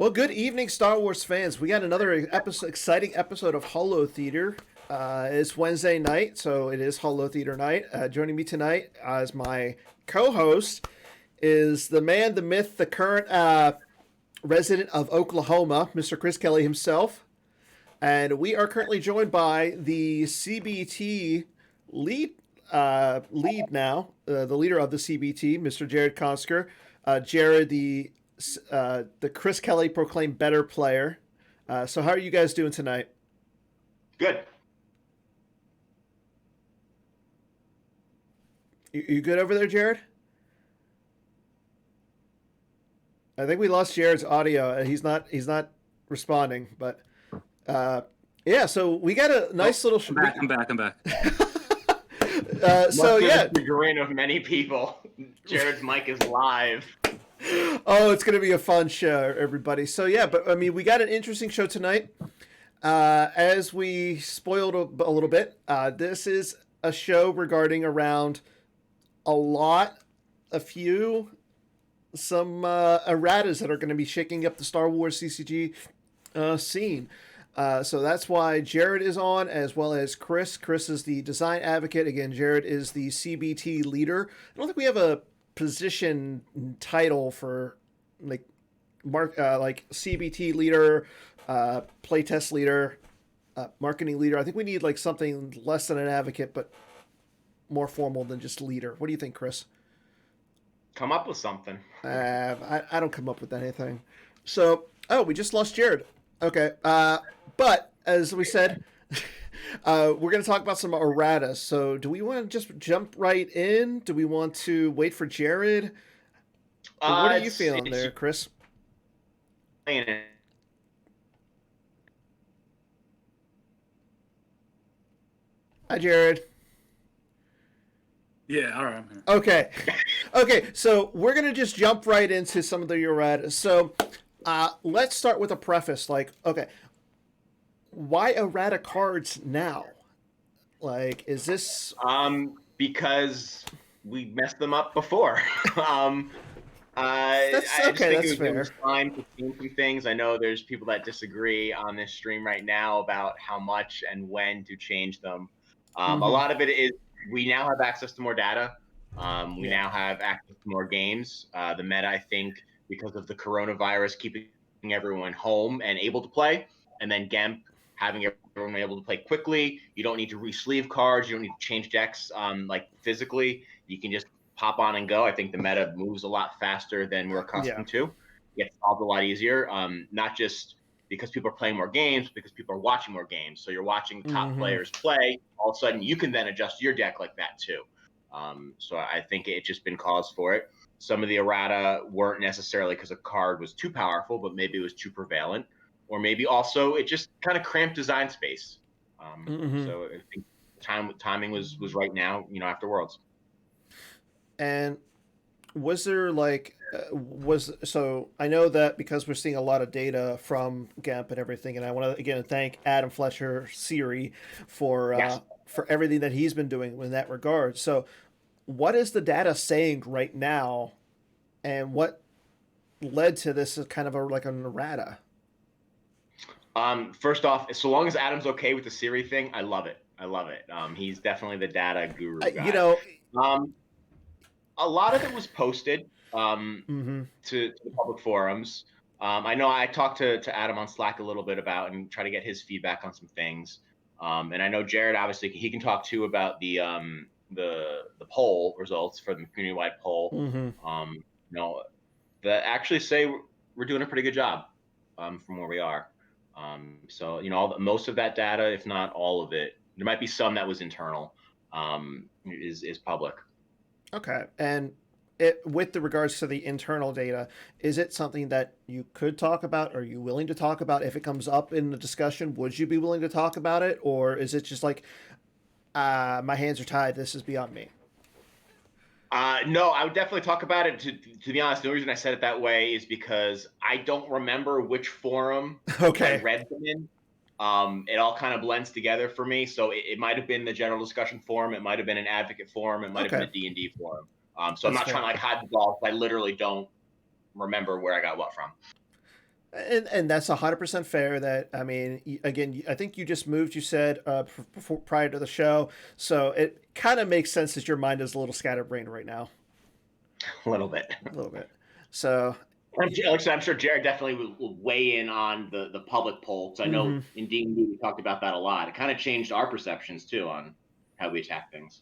Well, good evening, Star Wars fans. We got another exciting episode of Holotheatre. It's Wednesday night, so it is Holotheatre night. Joining me tonight as my co-host is the man, the myth, the current resident of Oklahoma, Mr. Chris Kelly himself. And we are currently joined by the CBT lead now, the leader of the CBT, Mr. Jared Konsker. Jared, the Chris Kelly proclaimed better player. So how are you guys doing tonight? Good. You good over there, Jared? I think we lost Jared's audio. He's not responding, but yeah. So we got a nice little. I'm back. So yeah, the grin of many people. Jared's mic is live. Oh, it's going to be a fun show, everybody. So, yeah, but, I mean, we got an interesting show tonight. As we spoiled a little bit, this is a show regarding around some erratas that are going to be shaking up the Star Wars CCG scene. So that's why Jared is on, as well as Chris. Chris is the design advocate. Again, Jared is the CBT leader. I don't think we have a position title for like CBT leader, playtest leader, marketing leader. I think we need like something less than an advocate, but more formal than just leader. What do you think, Chris? Come up with something. I don't come up with anything. So, we just lost Jared. Okay. But as we said, we're going to talk about some errata. So do we want to just jump right in? Do we want to wait for Jared? What are you feeling there, Chris? Hi, Jared. Yeah, all right. Okay. Okay, so we're going to just jump right into some of the errata. So let's start with a preface. Like, okay, why errata cards now? Like, is this because we messed them up before. I just think it was time to change some things. I know there's people that disagree on this stream right now about how much and when to change them. A lot of it is we now have access to more data. We now have access to more games. The meta, I think, because of the coronavirus keeping everyone home and able to play, and then GEMP having everyone able to play quickly. You don't need to re-sleeve cards. You don't need to change decks like physically. You can just pop on and go. I think the meta moves a lot faster than we're accustomed to. It gets solved a lot easier, not just because people are playing more games, because people are watching more games. So you're watching top players play. All of a sudden, you can then adjust your deck like that too. So I think it's just been cause for it. Some of the errata weren't necessarily because a card was too powerful, but maybe it was too prevalent. Or maybe also it just kind of cramped design space. So I think timing was right now, after Worlds. And was there like, so I know that because we're seeing a lot of data from GEMP and everything, and I want to again thank Adam Fletcher, Siri, for everything that he's been doing in that regard. So what is the data saying right now, and what led to this as kind of like an errata? First off, so long as Adam's okay with the Siri thing, I love it. He's definitely the data guru guy. A lot of it was posted to the public forums. I know I talked to Adam on Slack a little bit about and try to get his feedback on some things. And I know Jared, obviously, he can talk too about the poll results for the community-wide poll. That actually say we're doing a pretty good job from where we are. So most of that data, if not all of it, there might be some that was internal, is public. Okay, and with the regards to the internal data, is it something that you could talk about? Are you willing to talk about if it comes up in the discussion? Would you be willing to talk about it, or is it just like, my hands are tied, this is beyond me? No, I would definitely talk about it. To be honest, the reason I said it that way is because I don't remember which forum I read them in. It all kind of blends together for me. So it might have been the general discussion forum. It might have been an advocate forum. It might have been a D&D forum. So I'm not trying to hide the ball. I literally don't remember where I got what from. And that's 100% fair. That I mean, again, I think you just moved. You said before, prior to the show, so it kind of makes sense that your mind is a little scatterbrained right now, A little bit. a little bit. So, Like I said, I'm sure Jared definitely will weigh in on the public poll, because I know mhm. in D&D we talked about that a lot. It kind of changed our perceptions too on how we attack things.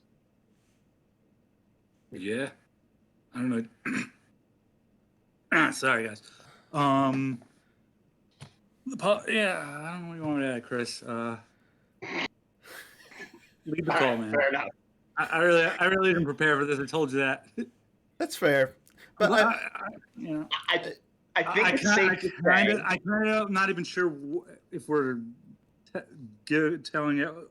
Yeah, I don't know. Sorry, guys. Yeah, I don't know what you want me to add, Chris. Leave the call, man. Fair enough. I really didn't prepare for this. I told you that. That's fair, but you know, I think it's safe to say. I kind of not even sure if we're giving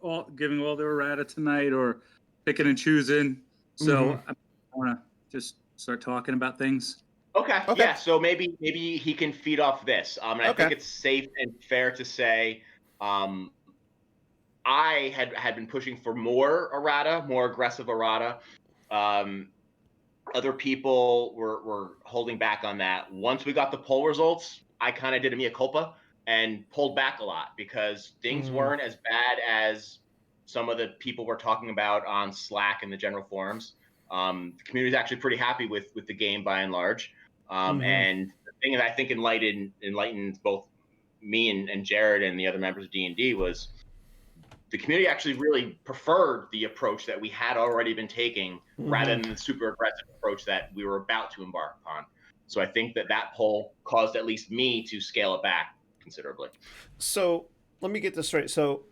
all the errata tonight or picking and choosing. So I want to just start talking about things. Okay. Yeah. So maybe he can feed off this. And I think it's safe and fair to say, I had been pushing for more errata, more aggressive errata. Other people were holding back on that. Once we got the poll results, I kind of did a mea culpa and pulled back a lot, because things weren't as bad as some of the people were talking about on Slack and the general forums. The community is actually pretty happy with the game by and large. And the thing that I think enlightened both me and Jared and the other members of D&D was the community actually really preferred the approach that we had already been taking, rather than the super aggressive approach that we were about to embark upon. So I think that poll caused at least me to scale it back considerably. So let me get this straight. So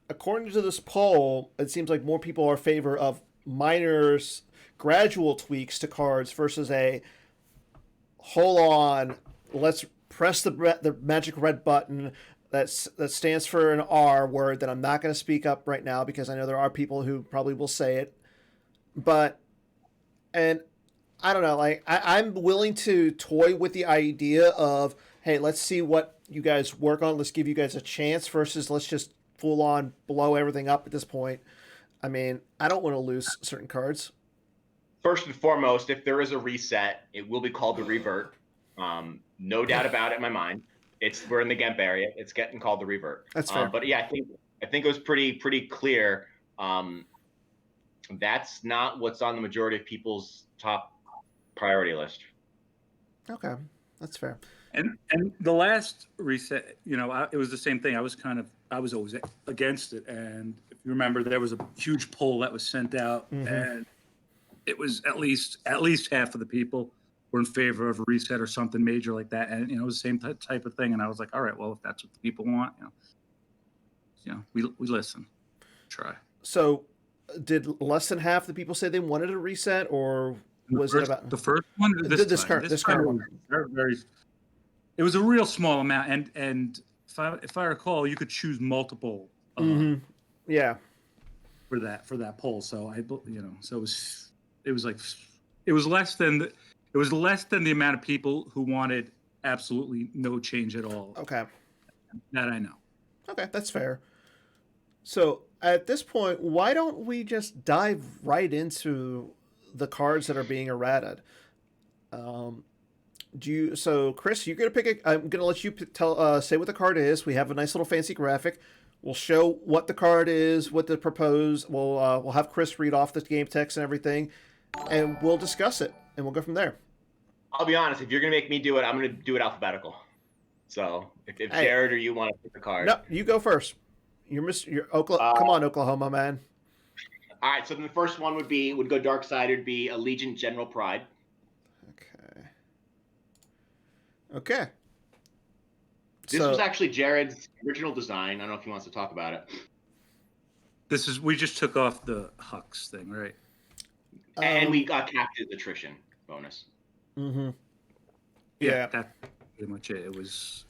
according to this poll, it seems like more people are in favor of minor, gradual tweaks to cards versus a hold on, let's press the magic red button that stands for an R word that I'm not going to speak up right now, because I know there are people who probably will say it. But, and I don't know, like, I'm willing to toy with the idea of, hey, let's see what you guys work on. Let's give you guys a chance versus let's just full on blow everything up at this point. I mean, I don't want to lose certain cards. First and foremost, if there is a reset, it will be called the revert. No doubt about it in my mind. We're in the GEMP area. It's getting called the revert. That's fair. But yeah, I think it was pretty clear. That's not what's on the majority of people's top priority list. Okay, that's fair. And the last reset, it was the same thing. I was always against it. And if you remember, there was a huge poll that was sent out, and it was at least half of the people were in favor of a reset or something major like that. And, it was the same type of thing. And I was like, all right, well, if that's what the people want, we listen, try. So did less than half the people say they wanted a reset, or was it about the first one? This current one. Very, it was a real small amount. And if I recall, you could choose multiple. Yeah. For that poll. So so it was less than the amount of people who wanted absolutely no change at all. Okay. That I know. Okay, that's fair. So at this point, why don't we just dive right into the cards that are being errated? So Chris, you're gonna pick I'm gonna let you say what the card is. We have a nice little fancy graphic. We'll show what the card is, what the proposed. We'll have Chris read off the game text and everything, and we'll discuss it, and we'll go from there. I'll be honest. If you're gonna make me do it, I'm gonna do it alphabetical. So if Jared or you want to pick the card, no, you go first. You're Oklahoma. Come on, Oklahoma man. All right. So then the first one would go dark side. It'd be Allegiant General Pride. Okay. This was actually Jared's original design. I don't know if he wants to talk about it. We just took off the Hux thing, right? And we got captured attrition bonus. Yeah, that's pretty much it. It was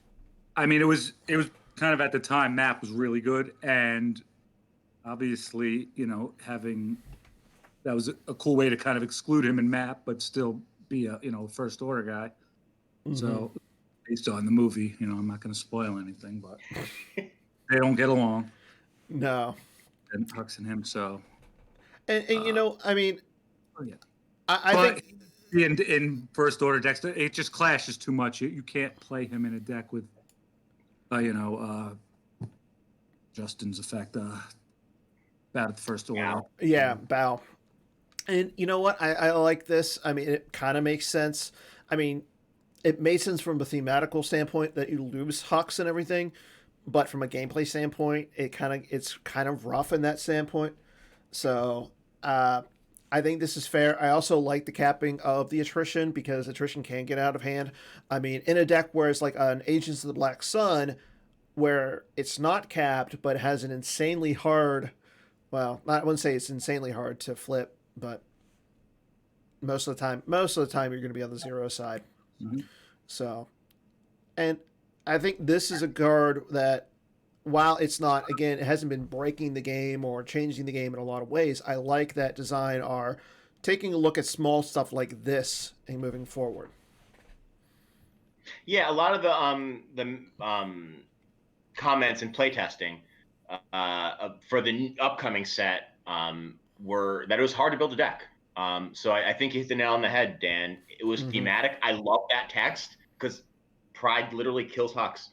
kind of at the time, map was really good, and obviously, that was a cool way to kind of exclude him in map, but still be a first order guy. So based on the movie, I'm not going to spoil anything, but they don't get along. No. And Hux and him, so. And I mean, oh, yeah. I think in first order decks, it just clashes too much. You can't play him in a deck with, Justin's effect. Bad at the first order. Yeah, bow. And you know what? I like this. I mean, it kind of makes sense. I mean, it made sense from a thematical standpoint that you lose Hux and everything, but from a gameplay standpoint, it's kind of rough in that standpoint. So I think this is fair. I also like the capping of the attrition because attrition can get out of hand. I mean, in a deck where it's like an Agents of the Black Sun, where it's not capped but has an insanely hard, well, I wouldn't say it's insanely hard to flip, but most of the time you're going to be on the zero side. Mm-hmm. So, and I think this is a card that, while it's not, again, it hasn't been breaking the game or changing the game in a lot of ways, I like that design are taking a look at small stuff like this and moving forward. Yeah, a lot of the comments and playtesting for the upcoming set were that it was hard to build a deck. So I think you hit the nail on the head, Dan. It was thematic. I love that text because Pride literally kills Hux.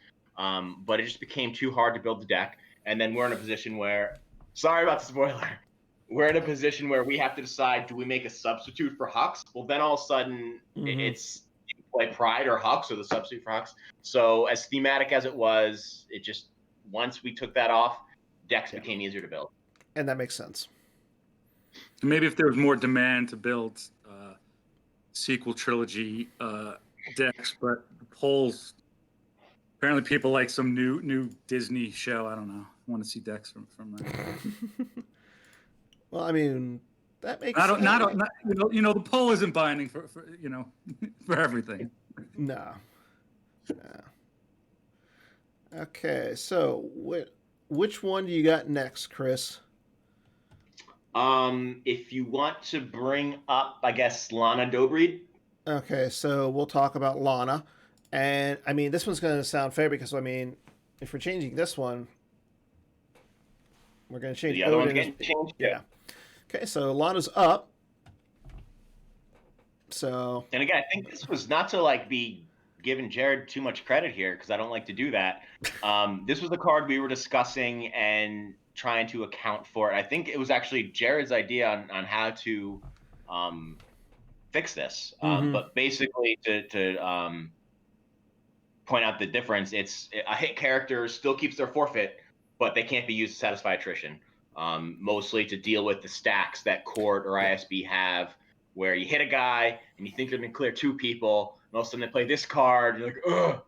But it just became too hard to build the deck. And then we're in a position where, sorry about the spoiler, we're in a position where we have to decide, do we make a substitute for Hux? Well, then all of a sudden it's play Pride or Hux or the substitute for Hux. So as thematic as it was, it just, once we took that off, decks became easier to build. And that makes sense. Maybe if there was more demand to build sequel trilogy decks, but the polls, apparently people like some new Disney show. I don't know. I want to see decks from that. Well, I mean, that makes sense. The poll isn't binding for for everything. No. Okay, so which one do you got next, Chris? If you want to bring up, I guess, Lana Dobreed. Okay, so we'll talk about Lana. And, I mean, this one's going to sound fair because, I mean, if we're changing this one, we're going to change the other one's getting changed. Yeah. Okay, so Lana's up. So. And again, I think this was not to, be giving Jared too much credit here because I don't like to do that. This was the card we were discussing and trying to account for it. I think it was actually Jared's idea on how to fix this. But basically, to point out the difference, it's a hit character still keeps their forfeit, but they can't be used to satisfy attrition. Mostly to deal with the stacks that Court or ISB have, where you hit a guy and you think they're going to clear two people, and all of a sudden they play this card, you're like,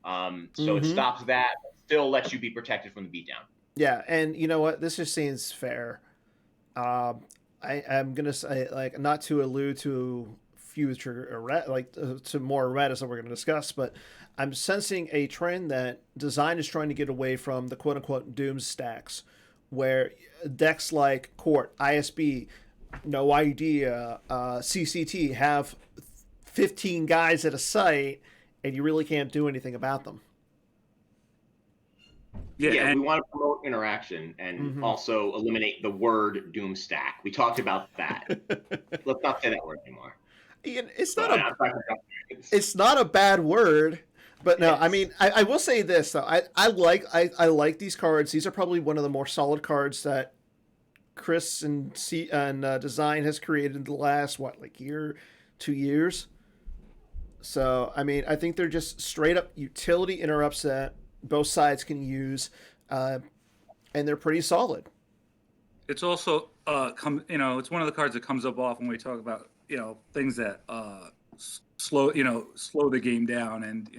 ugh. So it stops that, but still lets you be protected from the beatdown. Yeah, and you know what? This just seems fair. I'm gonna say, not to allude to future to more erratas that we're gonna discuss, but I'm sensing a trend that design is trying to get away from the quote unquote doom stacks, where decks like Court, ISB, No Idea, CCT have 15 guys at a site, and you really can't do anything about them. Yeah, we want to promote interaction and also eliminate the word doom stack. We talked about that. Let's not say that word anymore. Ian, it's not a bad word, but no, I mean, I will say this though. I like these cards. These are probably one of the more solid cards that Chris and Design has created in the last year, 2 years. So I mean, I think they're just straight up utility interrupts that both sides can use, and they're pretty solid. It's also it's one of the cards that comes up often when we talk about things that slow the game down, and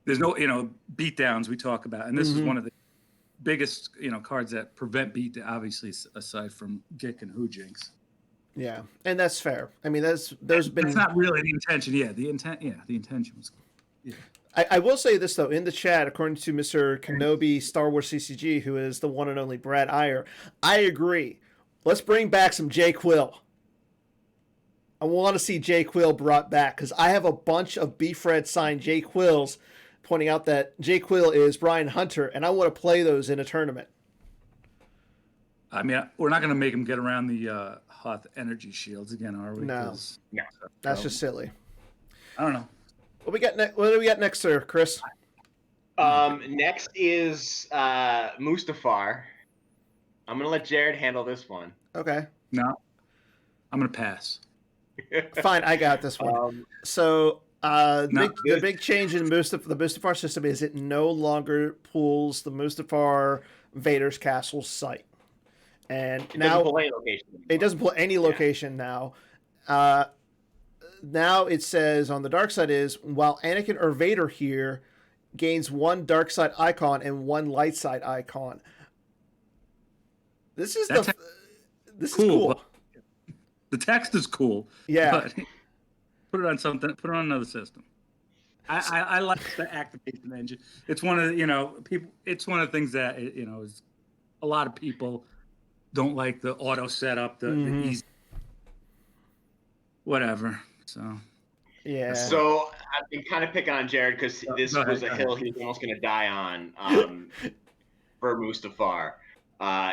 there's no beat downs we talk about, and this is one of the biggest cards that prevent beat, obviously, aside from Gick and Hujinks. Yeah, and that's fair. I mean, that's not really the intention. Yeah, the intention was. Yeah. I will say this, though, in the chat, according to Mr. Kenobi Star Wars CCG, who is the one and only Brad Iyer, I agree. Let's bring back some Jay Quill. I want to see Jay Quill brought back because I have a bunch of B-Fred signed Jay Quills pointing out that Jay Quill is Brian Hunter, and I want to play those in a tournament. I mean, we're not going to make him get around the Hoth energy shields again, are we? No. 'Cause, That's just silly. I don't know. What we got next? What do we got next, sir, Chris? Next is Mustafar. I'm gonna let Jared handle this one. Okay. No, I'm going to pass. Fine, I got this one. So the big change in the Mustafar system is it no longer pulls the Mustafar Vader's castle site, and now it doesn't pull any location now. Now it says on the dark side is while Anakin or Vader here gains one dark side icon and one light side icon. This is cool. The text is cool. Yeah. But put it on something. Put it on another system. I like the activation engine. It's one of the, people. It's one of the things that is a lot of people don't like the auto setup, the easy, whatever. So. Yeah. So I've been kind of picking on Jared because this was a hill he was almost going to die on for Mustafar.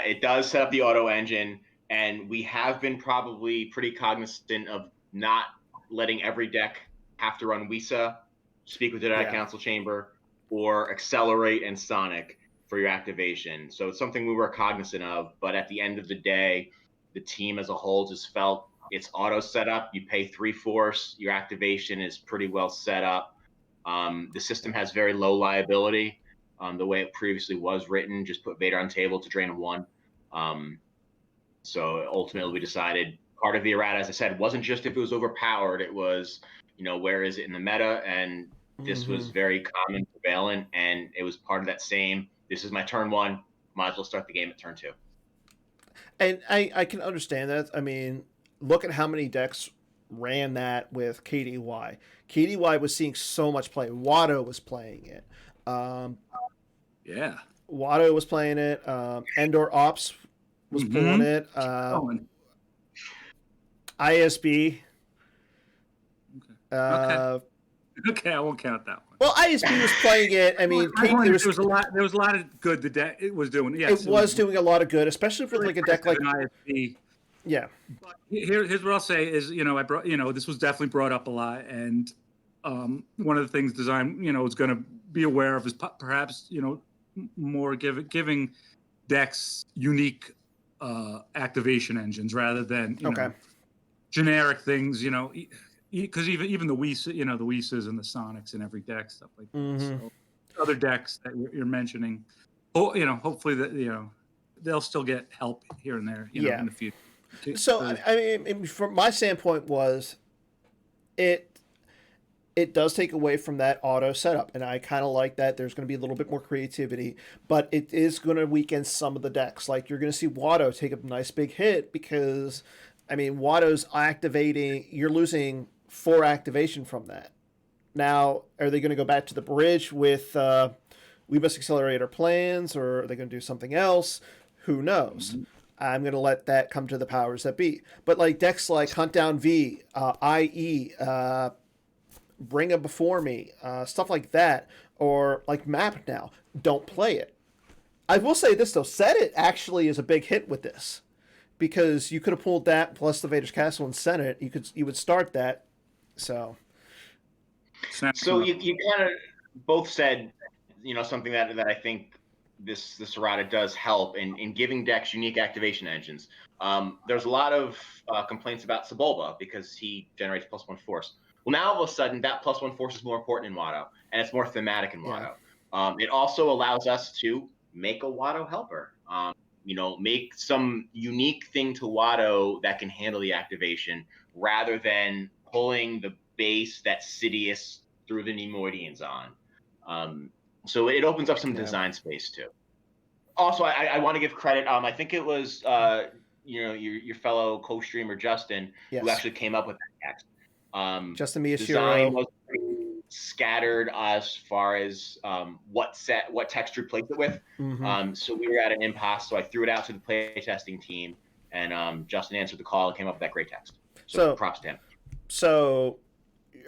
It does set up the auto engine, and we have been probably pretty cognizant of not letting every deck have to run WISA, Speak with the Jedi Council Chamber, or Accelerate and Sonic for your activation. So it's something we were cognizant of, but at the end of the day, the team as a whole just felt it's auto set up. You pay 3 Force, your activation is pretty well set up. The system has very low liability. The way it previously was written, just put Vader on table to drain 1. So ultimately we decided part of the errata, as I said, wasn't just if it was overpowered, it was, where is it in the meta? And this was very common, prevalent, and it was part of that same, this is my turn 1, might as well start the game at turn 2. And I can understand that. I mean, look at how many decks ran that with KDY. KDY was seeing so much play. Watto was playing it. Yeah. Watto was playing it. Endor Ops was pulling it. ISB. Okay, I won't count that one. Well, ISB was playing it. I mean, there was a lot of good the deck it was doing. Yes, it was doing a lot of good, especially for like a deck like ISB. Yeah. But here's what I'll say is, I brought, this was definitely brought up a lot, and one of the things design, is going to be aware of is perhaps, more giving decks unique activation engines rather than generic things, because even the Whis, the Whis and the Sonics in every deck, stuff like that. So other decks that you're mentioning, hopefully that they'll still get help here and there, in the future. So I mean, from my standpoint, was it does take away from that auto setup, and I kind of like that. There's going to be a little bit more creativity, but it is going to weaken some of the decks. Like you're going to see Watto take a nice big hit because, I mean, Watto's activating. You're losing 4 activation from that. Now, are they going to go back to the bridge with we must accelerate our plans, or are they going to do something else? Who knows? I'm going to let that come to the powers that be. But like decks like Hunt Down V, IE, Bring Up Before Me, stuff like that, or like Map Now, don't play it. I will say this though, Set It actually is a big hit with this, because you could have pulled that plus the Vader's Castle and Senate. You would start that. So you kind of both said, something that I think this errata does help in giving decks unique activation engines. There's a lot of complaints about Sebulba because he generates +1 Force. Well, now all of a sudden that +1 Force is more important in Watto, and it's more thematic in Watto. It also allows us to make a Watto helper. Make some unique thing to Watto that can handle the activation rather than pulling the base that Sidious threw the Neimoidians on. So it opens up some design space too. Also, I want to give credit. I think it was your fellow co-streamer Justin who actually came up with that text. Justin Miyashiro. Design was pretty scattered as far as what text to replace it with. So we were at an impasse. So I threw it out to the playtesting team, and Justin answered the call and came up with that great text. So props to him. So,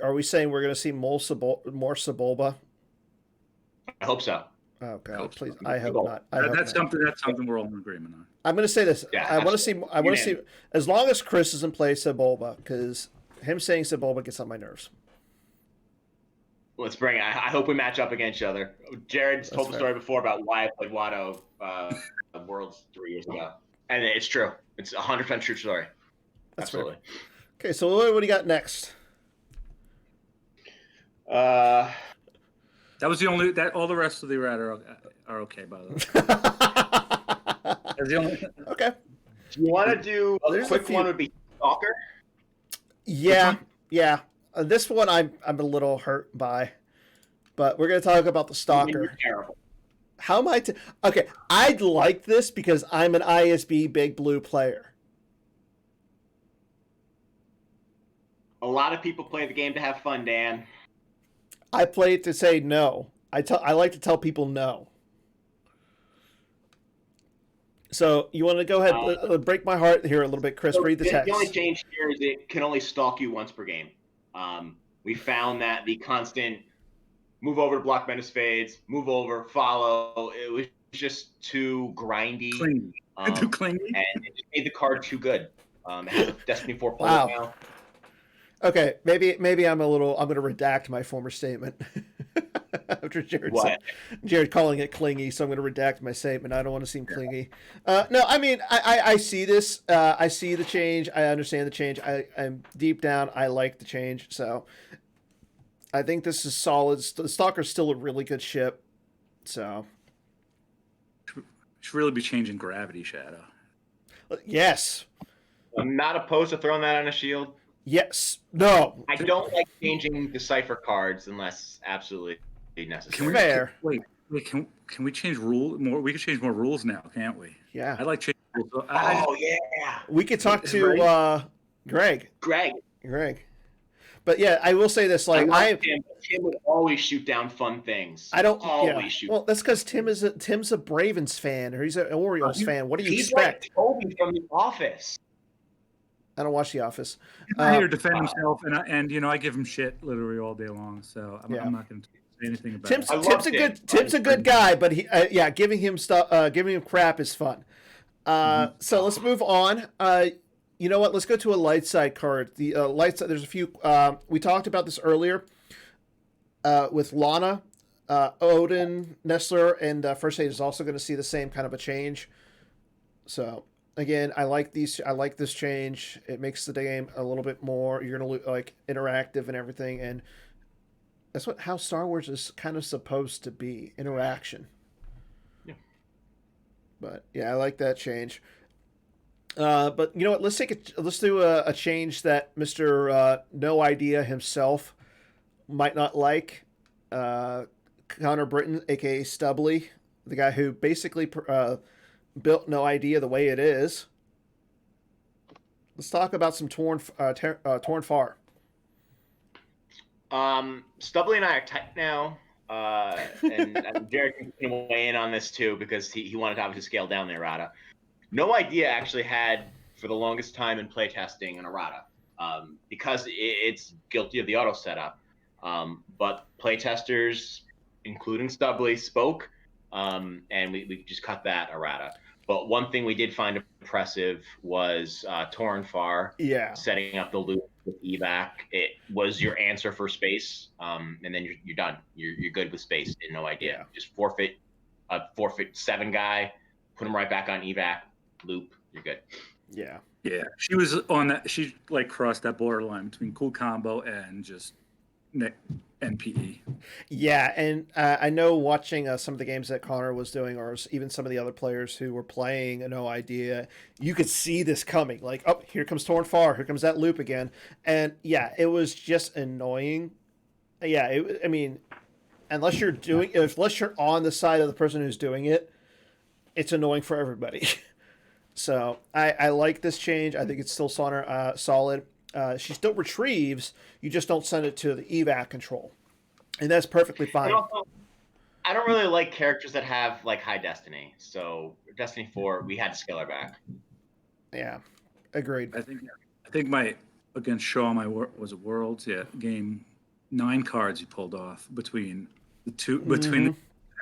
are we saying we're going to see more Sebulba? I hope so. Oh God, Hope please! so. I hope not. I hope That's not. something. That's something we're all in agreement on. I'm going to say this. Yeah, I want to see. absolutely. I want to see. Unanimous. As long as Chris doesn't play Sebulba, because him saying Sebulba gets on my nerves. Let's bring it. I hope we match up against each other. Jared's told the fair. story before about why I played Watto Worlds 3 years ago, and it's true. It's 100% true story. That's Absolutely. Fair. Okay, so what do you got next? Uh, That was the only. That all the rest of the errata are okay, by the way. That's the only. Okay. do you want to do a There's a quick few. one? Would be Stalker. Yeah, yeah. This one I'm a little hurt by, but we're gonna talk about the Stalker. You're terrible. How am I? Okay, I'd like this because I'm an ISB Big Blue player. A lot of people play the game to have fun, Dan. I play it to say no. I like to tell people no. So you want to go ahead, break my heart here a little bit, Chris. So read the text. The only change here is it can only stalk you once per game. We found that the constant move over to block menace fades, move over, follow, it was just too grindy. Clingy. Too clingy. And it just made the card too good. It has a Destiny 4 pull Wow. now. Okay, maybe I'm going to redact my former statement. After Jared calling it clingy, so I'm going to redact my statement. I don't want to seem clingy. No, I mean, I see this. I see the change. I understand the change. I'm deep down. I like the change. So I think this is solid. The Stalker's still a really good ship. So should really be changing Gravity Shadow. yes. I'm not opposed to throwing that on a shield. Yes. No. I don't like changing Decipher cards unless absolutely necessary. Fair. Wait, can we change rule more? We can change more rules now, can't we? Yeah. I like changing rules. Yeah. We could talk to Greg. Greg. But yeah, I will say this: like Tim would always shoot down fun things. I don't always shoot. Well, that's because Tim's a Bravens fan, or he's an Orioles fan. What do you expect? Like Toby from The Office. I don't watch The Office. He's not here to defend himself, and I give him shit literally all day long. So I'm not going to say anything about it. Tim's a good guy, but he giving him crap is fun. So let's move on. You know what? Let's go to a light side card. The light side. There's a few. We talked about this earlier with Lana, Odin, Nestler, and First Aid is also going to see the same kind of a change. So again, I like these. I like this change. It makes the game a little bit more. You're gonna like interactive and everything, and that's how Star Wars is kind of supposed to be, interaction. Yeah. But yeah, I like that change. But you know what? Let's do a change that Mr. No Idea himself might not like. Connor Britton, aka Stubbly, the guy who basically built No Idea the way it is. Let's talk about some torn far. Stubbly and I are tight now, and Jared can weigh in on this too because he wanted to obviously scale down the errata. No Idea actually had for the longest time in playtesting an errata because it's guilty of the auto setup. But playtesters, including Stubbly, spoke, and we just cut that errata. But one thing we did find impressive was Tornfar setting up the loop with evac. It was your answer for space, and then you're done. You're good with space. No Idea. Yeah. Just forfeit 7 guy, put him right back on evac loop. You're good. Yeah. Yeah, she was on that. She like crossed that borderline between cool combo and just NPE. Yeah, and I know watching some of the games that Connor was doing, or even some of the other players who were playing No Idea, you could see this coming. Like, oh, here comes Tornfar, here comes that loop again, and yeah, it was just annoying. Yeah, I mean, unless you're on the side of the person who's doing it, it's annoying for everybody. So I like this change. I think it's still solid. She still retrieves. You just don't send it to the evac control, and that's perfectly fine. Also, I don't really like characters that have like high destiny. So Destiny 4, we had to scale her back. Yeah, agreed. I think my against Shaw, was it Worlds? Yeah, game 9 cards he pulled off between the two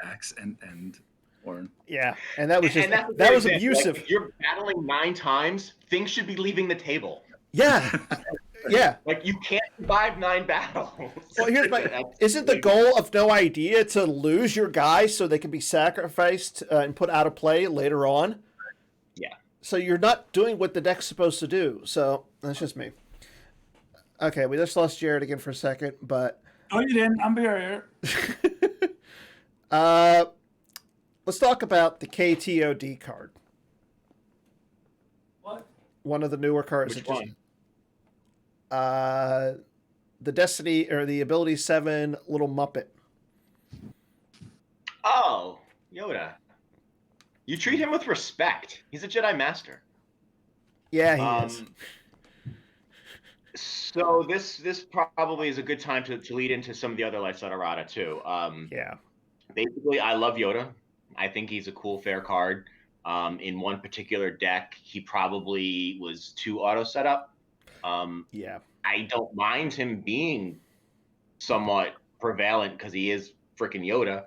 Axe and Warren. Yeah, and that was just And that's that was it. abusive. Like, if you're battling 9 times, things should be leaving the table. Yeah, yeah. Like, you can't survive 9 battles. Well, here's my. Isn't the goal of No Idea to lose your guys so they can be sacrificed and put out of play later on? Yeah. So you're not doing what the deck's supposed to do. So that's just me. Okay, we just lost Jared again for a second, but Oh, you didn't. I'm here. let's talk about the KTOD card. What? One of the newer cards. Which that just- one? The Destiny or the Ability 7 little Muppet. Oh, Yoda. You treat him with respect. He's a Jedi Master. Yeah, he is. So this probably is a good time to lead into some of the other Lights Out Errata too. Yeah. Basically, I love Yoda. I think he's a cool, fair card. In one particular deck, he probably was too auto set up. Yeah. I don't mind him being somewhat prevalent because he is freaking Yoda.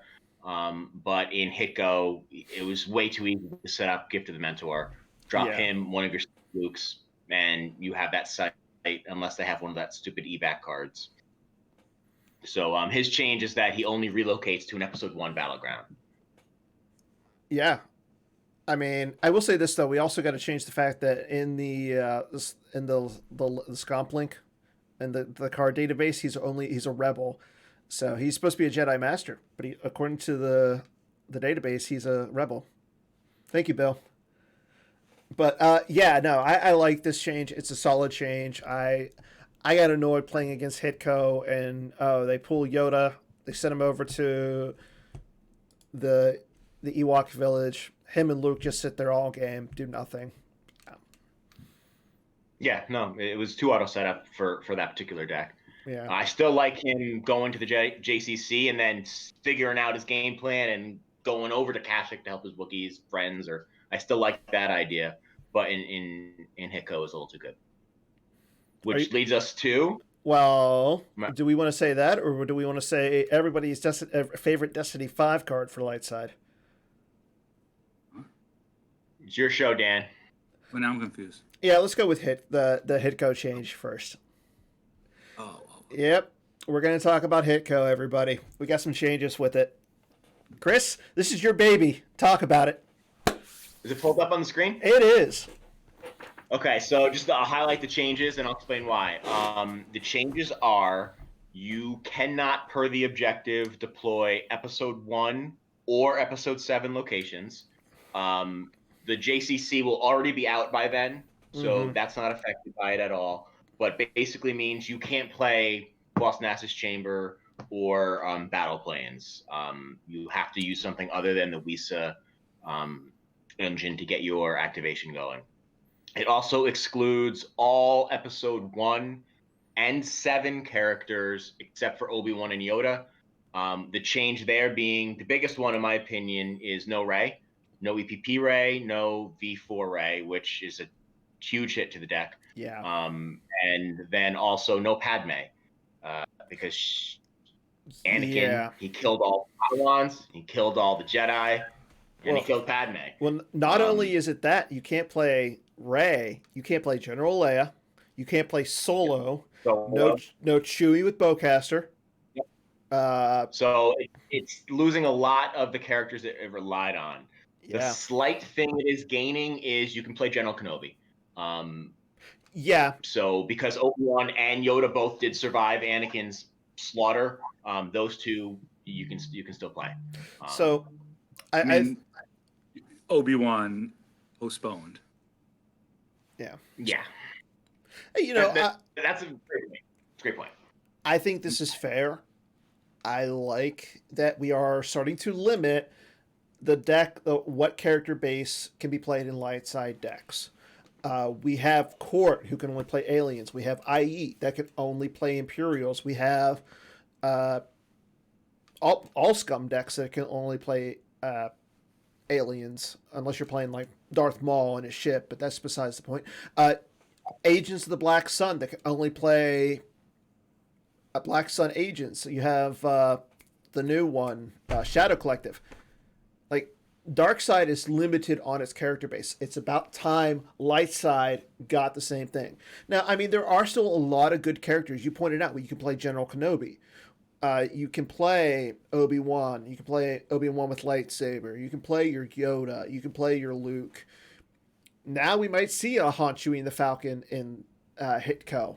But in Hitgo, it was way too easy to set up Gift of the Mentor, drop him one of your Lukes, and you have that site unless they have one of that stupid evac cards. So his change is that he only relocates to an episode 1 battleground. Yeah. I mean, I will say this though. We also got to change the fact that in the Scomp link and the card database, he's a rebel, so he's supposed to be a Jedi Master, but according to the database, he's a rebel. Thank you, Bill. But yeah, no, I like this change. It's a solid change. I got annoyed playing against Hitco, and they pull Yoda. They send him over to the Ewok village. Him and Luke just sit there all game, do nothing. Yeah, no, it was too auto setup for that particular deck. Yeah, I still like him going to the JCC and then figuring out his game plan and going over to Kashyyyk to help his Wookiees friends. Or I still like that idea, but in Hitco is a little too good. Which leads us to. Well, do we want to say that, or do we want to say everybody's favorite Destiny 5 card for Lightside? It's your show, Dan. Well, now I'm confused. Yeah, let's go with the Hitco change first. Oh. Yep, we're going to talk about Hitco, everybody. We got some changes with it. Chris, this is your baby. Talk about it. Is it pulled up on the screen? It is. Okay, so just I'll highlight the changes and I'll explain why. The changes are you cannot, per the objective, deploy Episode 1 or Episode 7 locations. The JCC will already be out by then, so that's not affected by it at all. But basically means you can't play Boss Nass's Chamber or Battle Planes. You have to use something other than the Wisa engine to get your activation going. It also excludes all Episode 1 and 7 characters except for Obi-Wan and Yoda. The change there being the biggest one, in my opinion, is no Rey. No EPP Rey, no V4 Rey, which is a huge hit to the deck. Yeah. And then also no Padme, because Anakin, he killed all the Padawans, he killed all the Jedi, and he killed Padme. Well, not only is it that, you can't play Rey, you can't play General Leia, you can't play Solo, no Chewie with Bowcaster. So it's losing a lot of the characters that it relied on. The slight thing it is gaining is you can play General Kenobi. So because Obi-Wan and Yoda both did survive Anakin's slaughter, those two you can still play. So I mean, Obi-Wan postponed. Yeah. You know, that's a great point. I think this is fair. I like that we are starting to limit the deck, what character base can be played in light side decks. We have Court, who can only play aliens. We have IE, that can only play Imperials. We have all scum decks that can only play aliens, unless you're playing like Darth Maul and his ship, but that's besides the point. Agents of the Black Sun that can only play Black Sun agents. You have the new one, Shadow Collective. Like, Dark Side is limited on its character base. It's about time Light Side got the same thing. Now, I mean, there are still a lot of good characters. You pointed out, you can play General Kenobi. You can play Obi-Wan. You can play Obi-Wan with lightsaber. You can play your Yoda. You can play your Luke. Now we might see a Han Chewie and the Falcon in Hitco.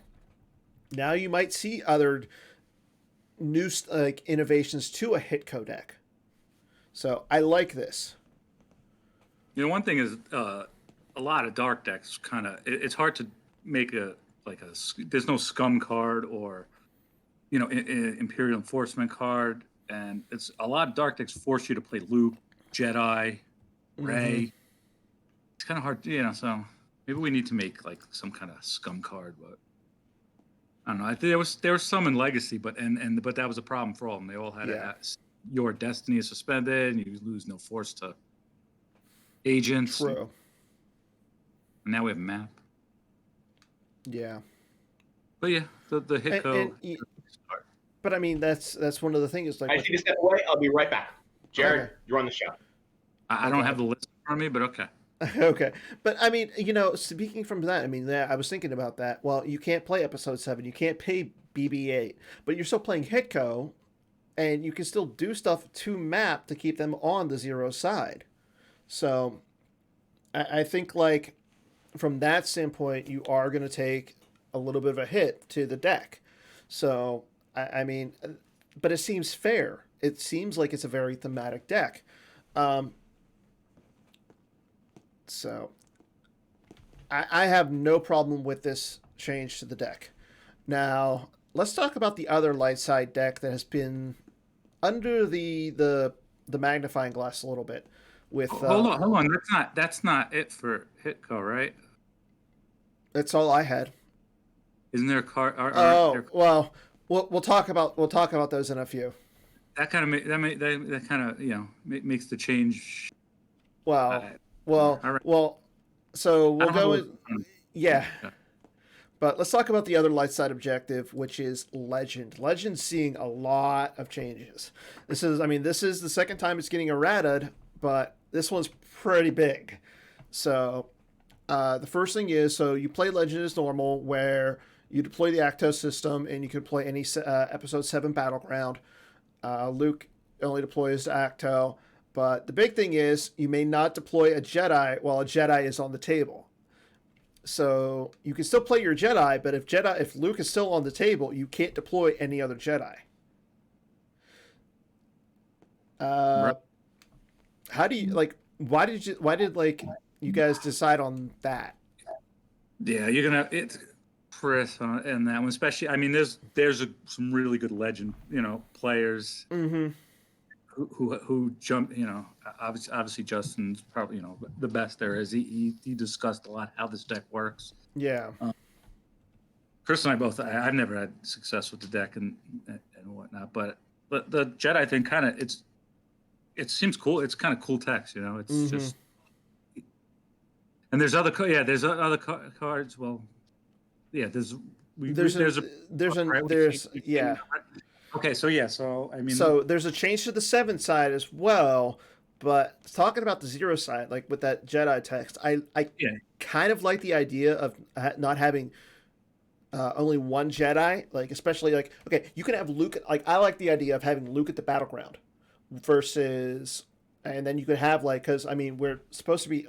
Now you might see other new innovations to a Hitco deck. So I like this. One thing is a lot of dark decks it's hard to make there's no scum card or Imperial Enforcement card, and it's a lot of dark decks force you to play Luke, Jedi, Rey. It's kind of hard, so maybe we need to make some kind of scum card, but I don't know. I think there was some in Legacy, but that was a problem for all of them. They all had your destiny is suspended, and you lose no force to agents. True. And now we have map. Yeah. But yeah, the Hitco. But I mean, that's one of the things. I need to step away. I'll be right back. Jared, okay. You're on the show. I don't have the list in front of me, but okay. Okay. But I mean, speaking from that, I mean, I was thinking about that. Well, you can't play Episode 7. You can't play BB-8. But you're still playing Hitco, and you can still do stuff to map to keep them on the zero side. So I think, from that standpoint, you are going to take a little bit of a hit to the deck. So, I mean, but it seems fair. It seems like it's a very thematic deck. So, I have no problem with this change to the deck. Now, let's talk about the other light side deck that has been under the magnifying glass a little bit. With hold on, that's not it for Hitco, right? That's all I had. Isn't there a card? Well, we'll talk about those in a few. That kind of makes the change. Well. So we'll go with yeah. But let's talk about the other light side objective, which is Legend. Legend's seeing a lot of changes. This is the second time it's getting errated, but this one's pretty big. So the first thing is, so you play Legend as normal, where you deploy the Acto system, and you can play any Episode 7 Battleground. Luke only deploys to Acto. But the big thing is, you may not deploy a Jedi while a Jedi is on the table. So you can still play your Jedi, but if Luke is still on the table, you can't deploy any other Jedi. Right. How do you why did you guys decide on that? Yeah, you're gonna Chris on that one, especially. I mean, there's some really good Legend players. Mm-hmm. Who jump, obviously Justin's probably, the best there is. He discussed a lot how this deck works. Yeah. Chris and I both, I've never had success with the deck and whatnot, but the Jedi thing it seems cool. It's kind of cool text, it's just, and there's other cards. Well, yeah, there's Okay, so I mean, so there's a change to the 7 side as well, but talking about the 0 side, with that Jedi text, I kind of like the idea of not having only one Jedi, especially okay, you can have Luke. I like the idea of having Luke at the battleground versus, and then you could have because we're supposed to be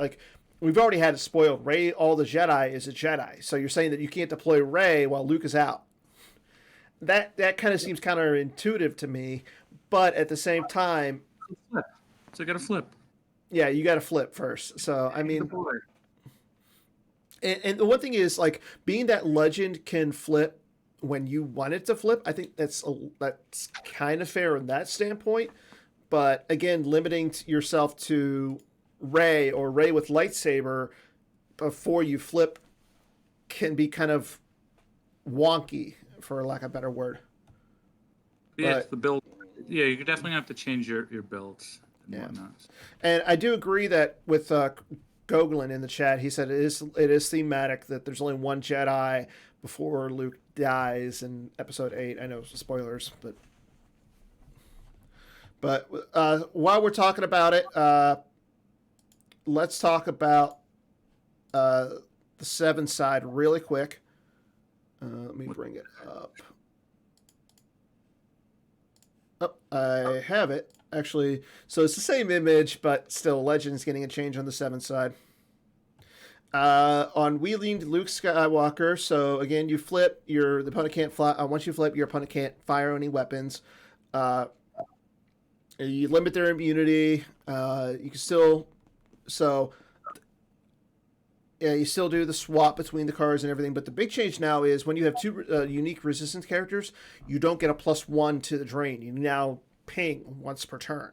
we've already had it spoiled. Rey, all the Jedi is a Jedi, so you're saying that you can't deploy Rey while Luke is out. That kind of seems counterintuitive to me, but at the same time, so you got to flip. Yeah, you got to flip first. So I mean, and the one thing is being that Legend can flip when you want it to flip. I think that's kind of fair in that standpoint. But again, limiting yourself to Rey or Rey with lightsaber before you flip can be kind of wonky, for lack of a better word. Yeah, it's the build. Yeah, you definitely have to change your builds and whatnot. And I do agree that with Goglin in the chat, he said it is thematic that there's only one Jedi before Luke dies in Episode 8. I know spoilers, but But while we're talking about it, let's talk about the 7 side really quick. Let me bring it up. Oh, I have it actually. So it's the same image, but still, Legends getting a change on the 7 side. On wheeling Luke Skywalker, so again, you flip, the opponent can't fly. Once you flip, your opponent can't fire any weapons. You limit their immunity. You can still, so yeah, you still do the swap between the cards and everything. But the big change now is when you have 2 unique resistance characters, you don't get a +1 to the drain. You now ping once per turn.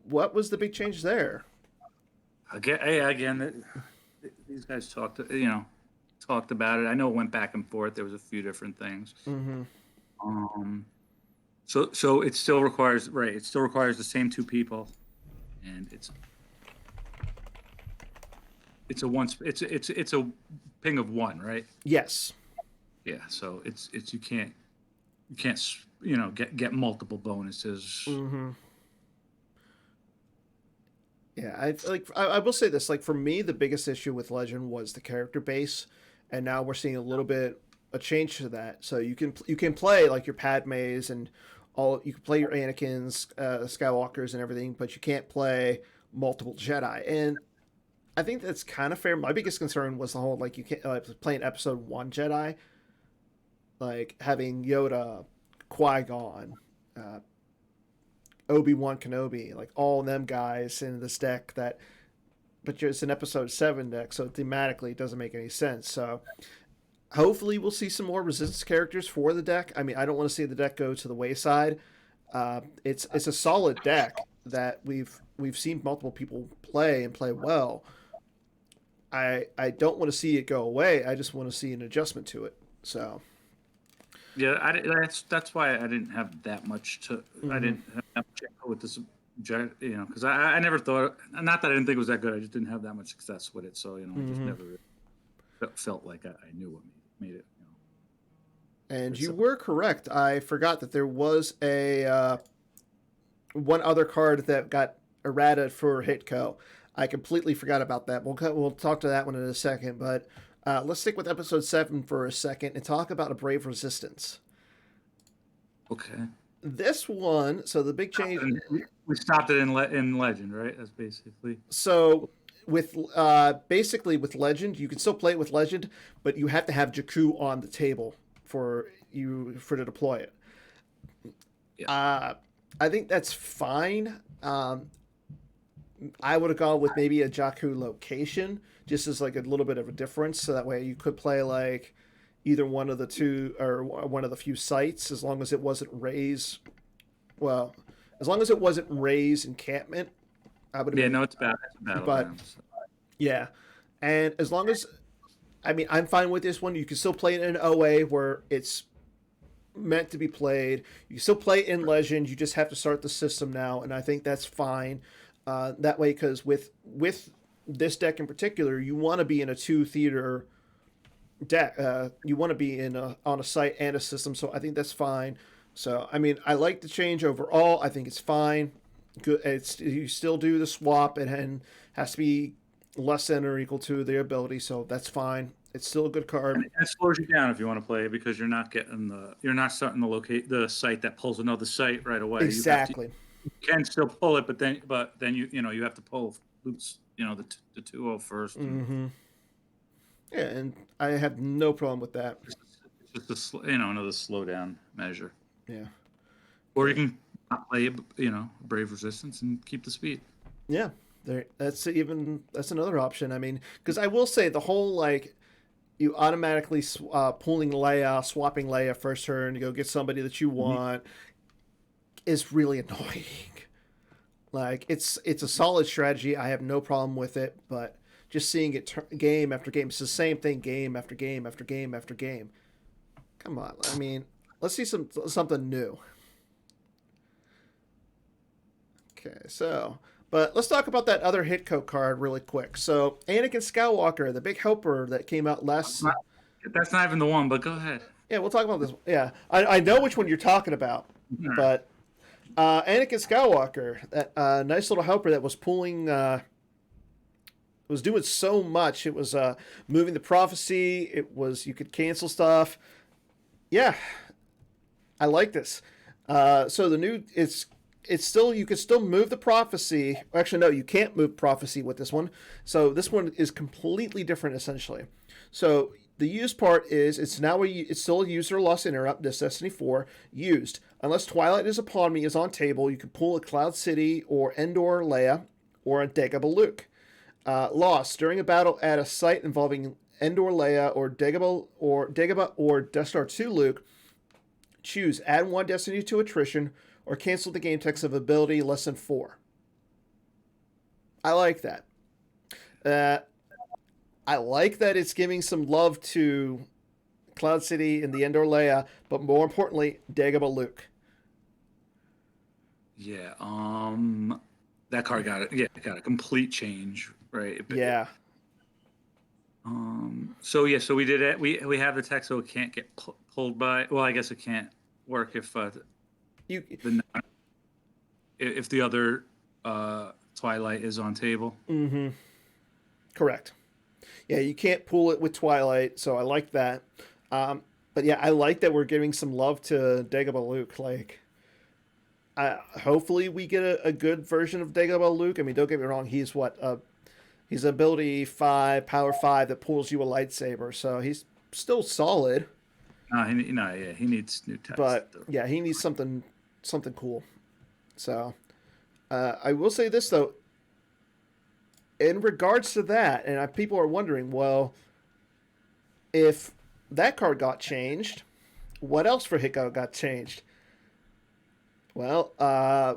What was the big change there? Again, these guys talked about it. I know it went back and forth. There was a few different things. Mm-hmm. So it still requires It still requires the same 2 people, and it's a ping of 1, right? Yes. Yeah. So it's you can't get multiple bonuses. Mm-hmm. Yeah, I will say this. Like for me, the biggest issue with Legend was the character base, and now we're seeing a change to that. So you can play like your Padmes and you can play your Anakins, Skywalkers, and everything, but you can't play multiple Jedi. And I think that's kind of fair. My biggest concern was the whole like you can't play an Episode 1 Jedi, like having Yoda, Qui-Gon, Obi-Wan Kenobi, like all them guys in this deck but it's an Episode 7 deck, so thematically it doesn't make any sense. So hopefully we'll see some more resistance characters for the deck. I mean, I don't want to see the deck go to the wayside. It's a solid deck that we've seen multiple people play and play well. I don't want to see it go away. I just want to see an adjustment to it. So yeah, that's why I didn't have that much to. Mm-hmm. I didn't have that much with this, because I never thought. Not that I didn't think it was that good. I just didn't have that much success with it. So I just never felt like I knew what made it. And you were correct. I forgot that there was a one other card that got errata for Hitco. I completely forgot about that. We'll talk to that one in a second, but. Let's stick with Episode 7 for a second and talk about a Brave Resistance. Okay. This one, so the big change... We stopped it in Legend, right? That's basically... So, with Legend, you can still play it with Legend, but you have to have Jakku on the table for to deploy it. Yeah. I think that's fine. I would have gone with maybe a Jakku location, just as like a little bit of a difference, so that way you could play like either one of the 2 or one of the few sites, as long as it wasn't Ray's. Well, as long as it wasn't Ray's encampment, I would. Yeah, no, it's bad. But yeah, and as long as, I mean, I'm fine with this one. You can still play it in OA where it's meant to be played. You can still play it in Legend. You just have to start the system now, and I think that's fine. That way, because with this deck in particular, you want to be in a 2 theater deck. You want to be on a site and a system, so I think that's fine. So I mean, I like the change overall. I think it's fine. Good. You still do the swap, and has to be less than or equal to their ability, so that's fine. It's still a good card. And it slows you down if you want to play it, because you're not starting to locate the site that pulls another site right away. Exactly. You can still pull it, but then you have to pull loops, the 2-0 first. Mm-hmm. Yeah, and I have no problem with that. It's just another slowdown measure. Yeah. Or you can play Brave Resistance and keep the speed. Yeah, that's another option. I mean, because I will say the whole like you automatically pulling Leia, swapping Leia first turn to go get somebody that you want. Is really annoying. Like it's a solid strategy. I have no problem with it, but just seeing it game after game, it's the same thing game after game after game after game. Come on, I mean, let's see something new. Okay, but let's talk about that other Hitco card really quick. So Anakin Skywalker, the big helper that came out last. That's not even the one, but go ahead. Yeah, we'll talk about this. Yeah, I know which one you're talking about, but Anakin Skywalker, that nice little helper that was pulling, was doing so much. It was moving the prophecy. It was you could cancel stuff. Yeah, I like this. So the new it's still you can still move the prophecy. Actually, no, you can't move prophecy with this one. So this one is completely different essentially. So the used part is it's still a user lost interrupt. This Destiny 4 used unless Twilight is upon me is on table. You can pull a Cloud City or Endor Leia or a Dagobah Luke. Lost during a battle at a site involving Endor Leia or Dagobah or Death Star 2 Luke. Choose add 1 Destiny to attrition or cancel the game text of ability less than 4. I like that. I like that it's giving some love to Cloud City and the Endor Leia, but more importantly, Dagobah Luke. Yeah, that card got a complete change, right? Yeah. So we did it. We have the text, so it can't get pulled by. Well, I guess it can't work if if the other Twilight is on table. Mm-hmm. Correct. Yeah, you can't pull it with Twilight, so I like that. But yeah, I like that we're giving some love to Dagobah Luke. Like, hopefully we get a good version of Dagobah Luke. I mean, don't get me wrong, he's he's ability 5, power 5 that pulls you a lightsaber, so he's still solid. He needs new text. But yeah, he needs something cool. So I will say this though, in regards to that, and people are wondering, well, if that card got changed, what else for Hiko got changed? Well,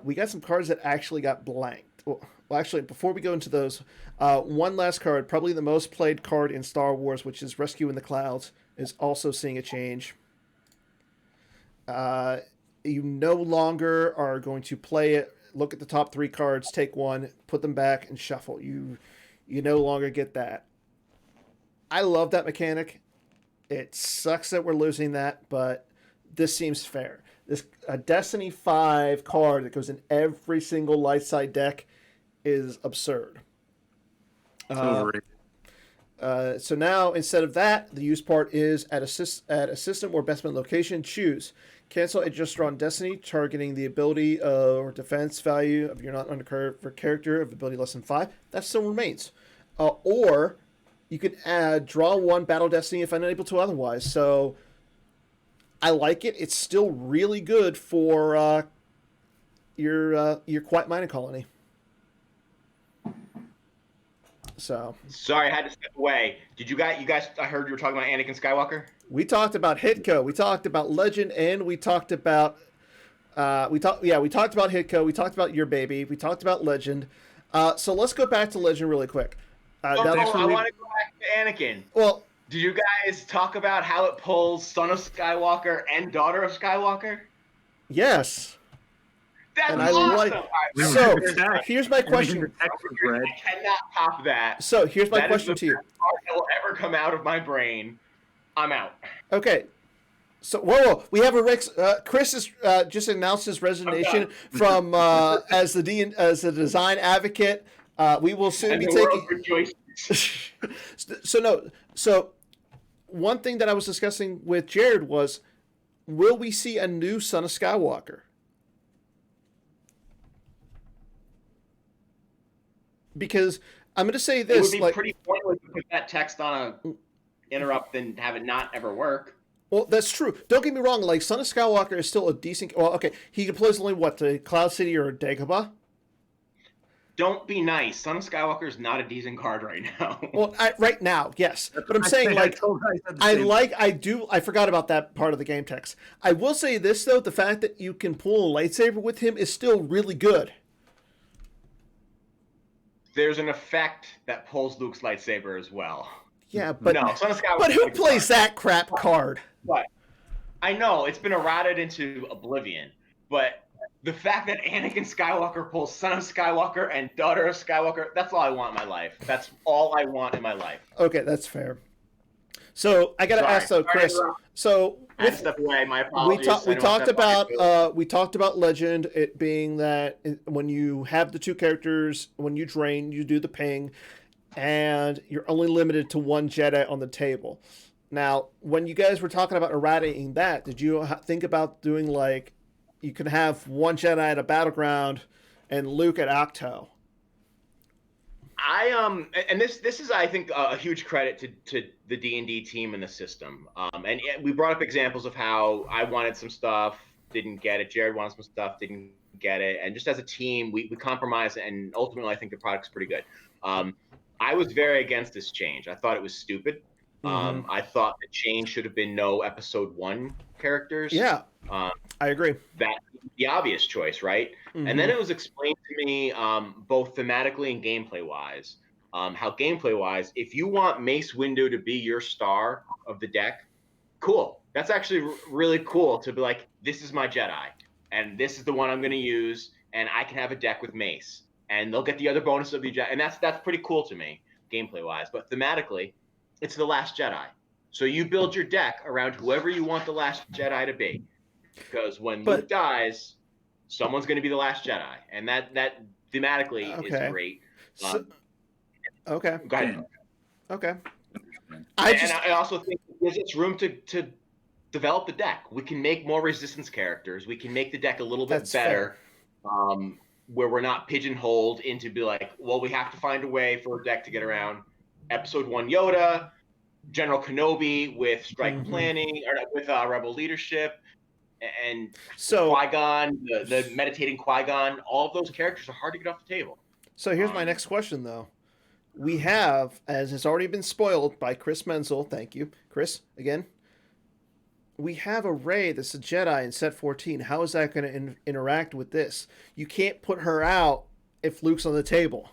we got some cards that actually got blanked. Well, actually, before we go into those, one last card, probably the most played card in Star Wars, which is Rescue in the Clouds, is also seeing a change. You no longer are going to play it, look at the top 3 cards, take one, put them back, and shuffle. You no longer get that. I love that mechanic. It sucks that we're losing that, but this seems fair. A Destiny 5 card that goes in every single light side deck is absurd. So now, instead of that, the use part is at assistant or bestman location, choose. Cancel a just drawn Destiny, targeting the ability or defense value of your not undercover character of ability less than 5. That still remains. Or you can add draw 1 Battle Destiny if unable to otherwise. So I like it. It's still really good for your Quiet Mining Colony. So sorry, I had to step away. Did you guys? I heard you were talking about Anakin Skywalker. We talked about Hitco. We talked about Legend, and we talked about we talked about Hitco. We talked about Your Baby. We talked about Legend. So let's go back to Legend really quick. I want to go back to Anakin. Well, did you guys talk about how it pulls Son of Skywalker and Daughter of Skywalker? Yes. That's and awesome. So here's my question. I cannot top that. So here's my question to you. That will ever come out of my brain. I'm out. Okay. So whoa. We have a Rex. Chris has just announced his resignation from as the design advocate. We will soon be taking. So one thing that I was discussing with Jared was, will we see a new Son of Skywalker? Because I'm going to say this: it would be pretty pointless to put that text on a interrupt and have it not ever work. Well, that's true. Don't get me wrong. Like, Son of Skywalker is still a decent. Well, okay, he deploys only to Cloud City or Dagobah. Don't be nice. Son of Skywalker is not a decent card right now. Well, right now, yes. But I'm saying, like, I forgot about that part of the game text. I will say this, though. The fact that you can pull a lightsaber with him is still really good. There's an effect that pulls Luke's lightsaber as well. Yeah, but no, Son of Skywalker. But who plays that crap card? But I know it's been eroded into oblivion, but the fact that Anakin Skywalker pulls Son of Skywalker and Daughter of Skywalker, that's all I want in my life. That's all I want in my life. Okay, that's fair. So I got to Sorry. ask though, Sorry to Chris. interrupt. So I had to with, step away. My we apologies. talked I we know I talked stepped on your toes. about we talked about Legend, it being that when you have the two characters, when you drain, you do the ping, and you're only limited to one Jedi on the table. Now, when you guys were talking about eradicating that, did you think about doing like you can have one Jedi at a battleground and Luke at Octo? And this is I think a huge credit to the D&D team and the system. And we brought up examples of how I wanted some stuff, didn't get it. Jared wanted some stuff, didn't get it. And just as a team, we compromised, and ultimately I think the product's pretty good. I was very against this change. I thought it was stupid. I thought the change should have been no episode 1 characters. Yeah, I agree. That's the obvious choice, right? And then it was explained to me, both thematically and gameplay wise, how gameplay wise, if you want Mace Windu to be your star of the deck, cool. That's actually really cool to be like, this is my Jedi, and this is the one I'm going to use, and I can have a deck with Mace, and they'll get the other bonus of the Jedi, and that's pretty cool to me, gameplay wise. But thematically, it's the Last Jedi, so you build your deck around whoever you want the Last Jedi to be, because when Luke dies, someone's going to be the Last Jedi, and that thematically is great. Okay. Go ahead. Okay. I also think it gives us room to develop the deck. We can make more resistance characters. We can make the deck a little bit better, where we're not pigeonholed into be like, well, we have to find a way for a deck to get around Episode 1 Yoda, General Kenobi with strike planning, or with rebel leadership, and so Qui-Gon, the meditating Qui-Gon. All of those characters are hard to get off the table. So here's my next question, though. We have, as has already been spoiled by Chris Menzel, thank you, Chris, again. We have a Rey that's a Jedi in set 14. How is that going to interact with this? You can't put her out if Luke's on the table.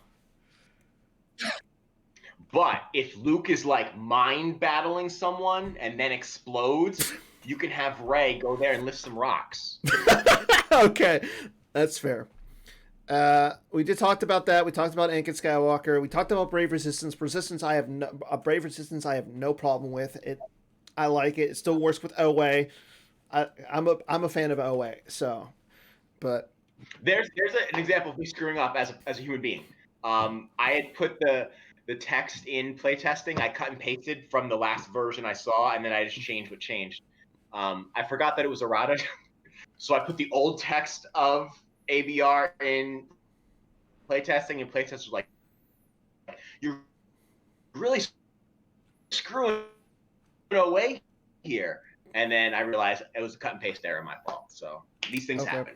But if Luke is like mind battling someone and then explodes, you can have Rey go there and lift some rocks. Okay, that's fair. We did talked about that. We talked about Anakin Skywalker. We talked about Brave Resistance. Brave Resistance. I have no problem with it. I like it. It still works with OA. I'm a fan of OA. So, but there's an example of me screwing up as a human being. I had put the text in playtesting. I cut and pasted from the last version I saw, and then I just changed what changed. I forgot that it was errata, so I put the old text of ABR in playtesting, and playtesters were like, "You're really screwing away here." And then I realized it was a cut and paste error, my fault. So these things happen.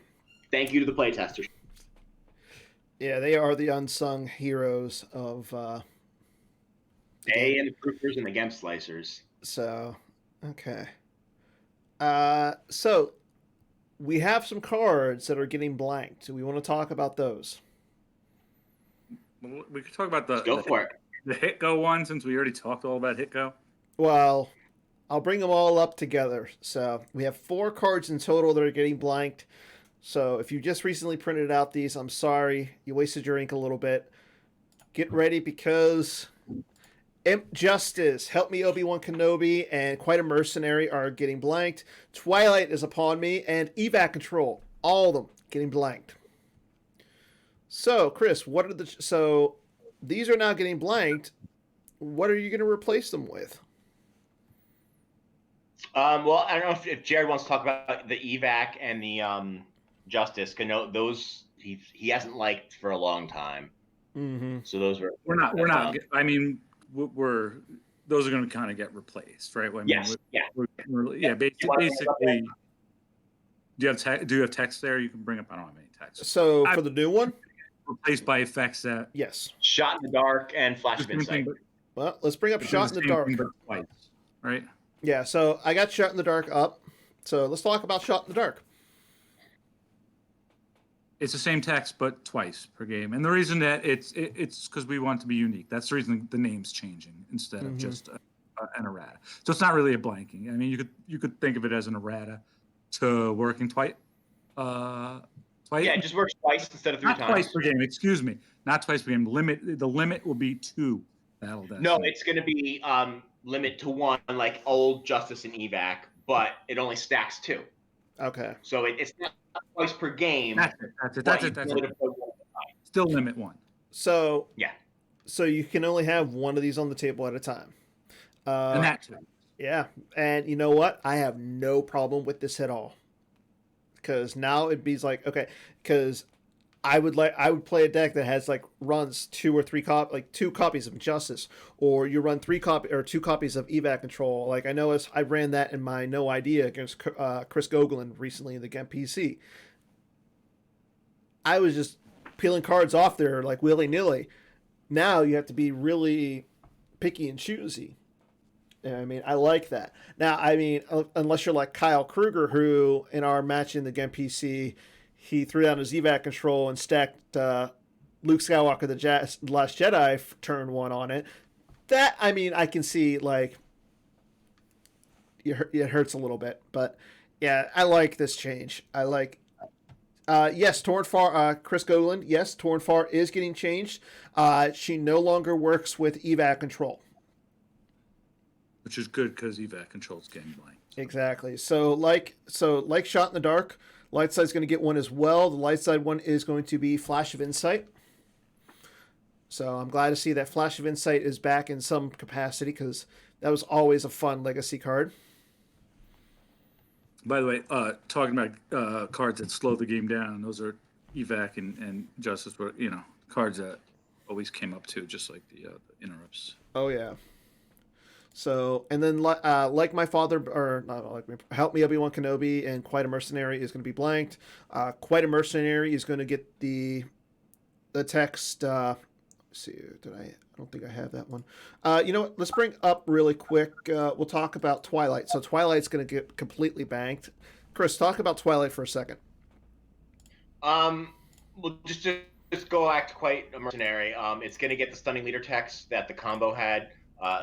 Thank you to the playtesters. Yeah, they are the unsung heroes of and the proofers and the Gemp slicers. So, okay. So we have some cards that are getting blanked. Do we want to talk about those? We could talk about go for it. The Hit Go one, since we already talked all about Hit Go. Well, I'll bring them all up together. So we have 4 cards in total that are getting blanked. So if you just recently printed out these, I'm sorry. You wasted your ink a little bit. Get ready, because Imp Justice, Help Me Obi-Wan Kenobi, and Quite a Mercenary are getting blanked. Twilight is Upon Me, and Evac Control, all of them getting blanked. So, Chris, so these are now getting blanked. What are you going to replace them with? Well, I don't know if Jared wants to talk about the Evac and the Justice. Those he hasn't liked for a long time. Mm-hmm. So those we're not. I mean, those are going to kind of get replaced, right? Yes. Basically. Do you have text there? You can bring up. I don't have any text. So for the new one, replaced by effects that yes, Shot in the Dark and Flash of Insight. Well, let's bring up Shot in the Dark. Twice, right? Yeah. So I got Shot in the Dark up. So let's talk about Shot in the Dark. It's the same text, but twice per game. And the reason that it's because we want to be unique. That's the reason the name's changing instead of just an errata. So it's not really a blanking. I mean, you could think of it as an errata to working twice. Yeah, it just works twice instead of 3 times. Not twice per game. Excuse me. Not twice per game. The limit will be 2 battle decks. No, it's going to be limit to one like old Justice and Evac, but it only stacks 2. Okay. So it's not twice per game. That's it. That's it. Still limit 1. So yeah. So you can only have one of these on the table at a time. And that's it. Yeah, and you know what? I have no problem with this at all. Because now it'd be like, okay, because I would play a deck that has like runs 2 or 3 2 copies of Justice, or you run 2 copies of Evac Control. Like I know I ran that in my No Idea against Chris Gogolin recently in the Game PC. I was just peeling cards off there like willy nilly. Now you have to be really picky and choosy. I mean, I like that. Now, I mean, unless you're like Kyle Kruger, who in our match in the Game PC, he threw down his Evac Control and stacked Luke Skywalker, the Last Jedi, turn 1 on it. That, I mean, I can see, like, it hurts a little bit. But, yeah, I like this change. I like... yes, Tornfar, Chris Gogolin, yes, Tornfar is getting changed. She no longer works with Evac Control. Which is good because Evac Control's getting blank. Exactly. So like Shot in the Dark, Light Side's going to get one as well. The Light Side one is going to be Flash of Insight. So I'm glad to see that Flash of Insight is back in some capacity because that was always a fun legacy card. By the way, talking about cards that slow the game down, those are Evac and Justice were, cards that always came up too, just like the interrupts. Oh, yeah. So, and then like my father, or not like me, Help Me Obi-Wan Kenobi and Quite a Mercenary is going to be blanked. Quite a Mercenary is going to get the text. Let's see, I don't think I have that one. You know what? Let's bring up really quick. We'll talk about Twilight. So Twilight's going to get completely banked. Chris, talk about Twilight for a second. Well, just go act Quite a Mercenary. It's going to get the Stunning Leader text that the combo had.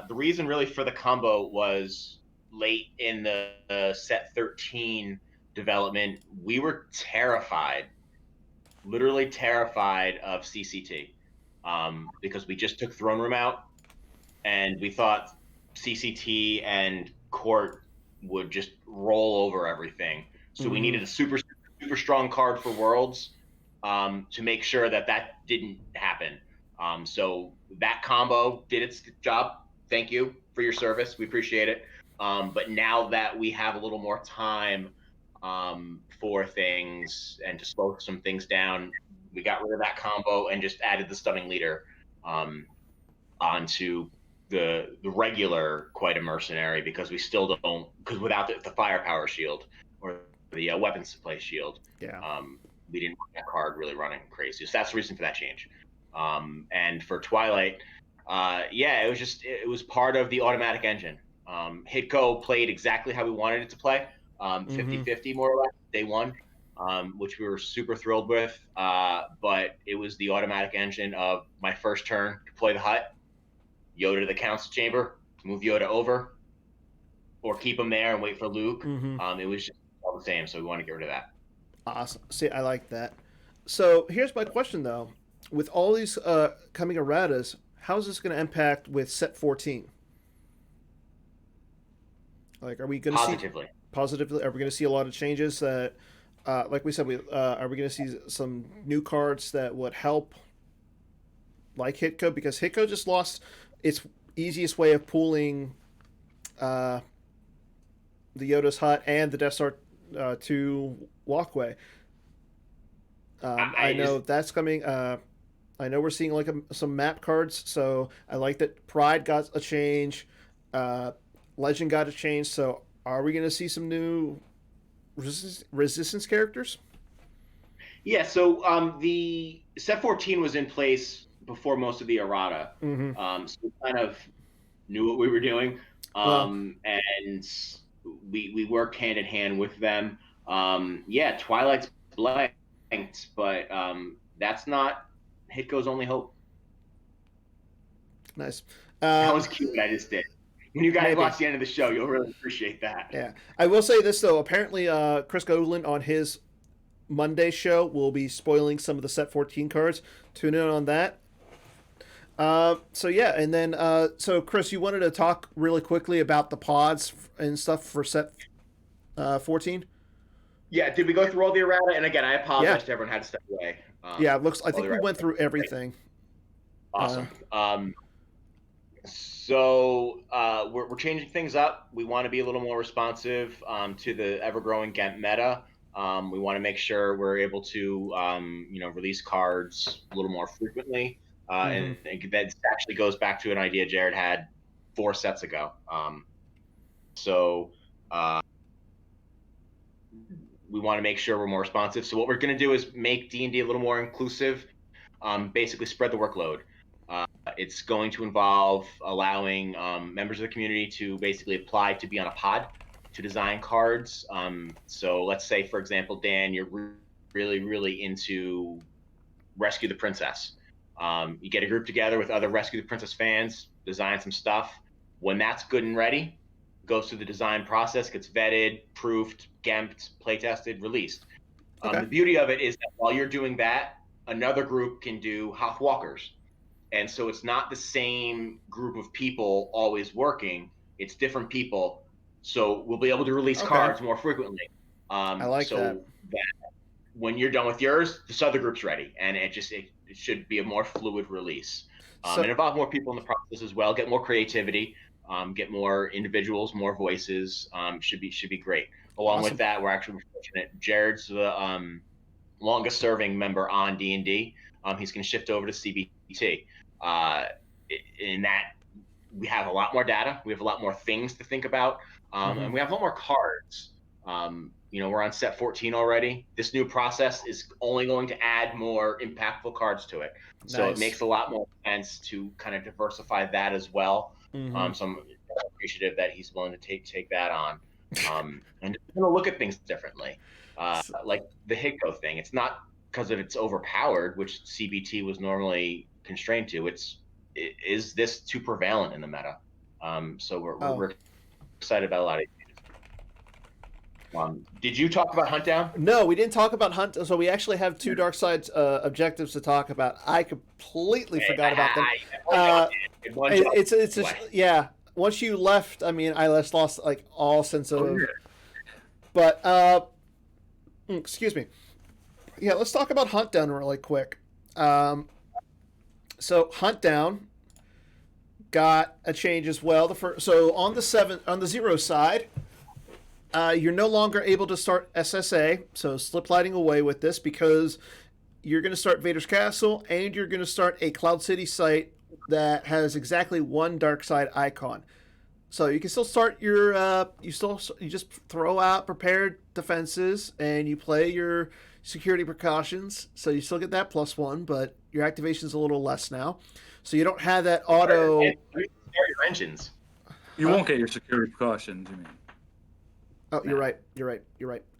The reason really for the combo was late in the set 13 development. We were literally terrified of CCT, because we just took Throne Room out and we thought CCT and Court would just roll over everything. So we needed a super, super strong card for Worlds to make sure that didn't happen. So that combo did its job. Thank you for your service. We appreciate it. But now that we have a little more time for things and to slow some things down, we got rid of that combo and just added the Stunning Leader onto the regular Quite a Mercenary because we still don't, because without the firepower shield or the weapons supply shield, we didn't want that card really running crazy. So that's the reason for that change. And for Twilight, it was part of the automatic engine. Hitco played exactly how we wanted it to play, 50-50 more or less, day one, which we were super thrilled with. But it was the automatic engine of my first turn, deploy the hut, Yoda to the council chamber, move Yoda over, or keep him there and wait for Luke. It was just all the same, so we want to get rid of that. Awesome. See, I like that. So here's my question, though. With all these coming erratas, how is this going to impact with set 14? Like, are we going to see positively? Are we going to see a lot of changes that, like we said, are we going to see some new cards that would help, like Hitco? Because Hitco just lost its easiest way of pooling the Yoda's Hut and the Death Star 2 walkway. I know that's coming. I know we're seeing like some map cards, so I like that Pride got a change, Legend got a change. So are we going to see some new resistance characters? Yeah, so the set 14 was in place before most of the errata, so we kind of knew what we were doing, and we worked hand in hand with them. Twilight's blanked, but that's not Hitco's only hope. Nice. That was cute what I just did. When you guys watch the end of the show, you'll really appreciate that. Yeah. I will say this, though. Apparently, Chris Gogolin on his Monday show will be spoiling some of the set 14 cards. Tune in on that. So yeah, and then so Chris, you wanted to talk really quickly about the pods and stuff for set 14. Yeah, did we go through all the errata? And again, I Yeah, apologize to everyone who had to step away. yeah. It looks. I All the think we errata. went through everything. Awesome. So we're changing things up. We want to be a little more responsive to the ever-growing GEMP meta. We want to make sure we're able to, release cards a little more frequently. And that actually goes back to an idea Jared had 4 sets ago. So we want to make sure we're more responsive. So what we're going to do is make D&D a little more inclusive, basically spread the workload. It's going to involve allowing members of the community to basically apply to be on a pod to design cards. So let's say, for example, Dan, you're really, really into Rescue the Princess. You get a group together with other Rescue the Princess fans, design some stuff. When that's good and ready, goes through the design process, gets vetted, proofed, gemped, playtested, released. Okay. The beauty of it is that while you're doing that, another group can do Hoth Walkers. And so it's not the same group of people always working. It's different people. So we'll be able to release cards more frequently. I like that. When you're done with yours, this other group's ready. And it should be a more fluid release. And involve more people in the process as well, get more creativity, get more individuals, more voices. Should be great. Along with that, we're actually fortunate. Jared's the longest serving member on D&D. He's going to shift over to CBT. In that we have a lot more data, we have a lot more things to think about, and we have a lot more cards. We're on set 14 already. This new process is only going to add more impactful cards to it. So it makes a lot more sense to kind of diversify that as well. So I'm appreciative that he's willing to take that on. And going to look at things differently. Like the Hitco thing. It's not because of it's overpowered, which CBT was normally constrained to. Is this too prevalent in the meta? So we're excited about a lot of things. Did you talk about Hunt Down? No, we didn't talk about Hunt. So we actually have 2 Dark Sides objectives to talk about. I completely forgot about them. It's yeah. Once you left, I mean, I lost like all sense of. But excuse me. Yeah, let's talk about Hunt Down really quick. So Hunt Down got a change as well. So on the 0 side, you're no longer able to start SSA. So slip lighting away with this because you're going to start Vader's Castle and you're going to start a Cloud City site that has exactly 1 dark side icon. So you can still start your you just throw out prepared defenses and you play your security precautions. So you still get that +1, but your activation's a little less now. So you don't have that auto. Your engines. You won't get your security precautions. You mean? Oh, you're right. You're right.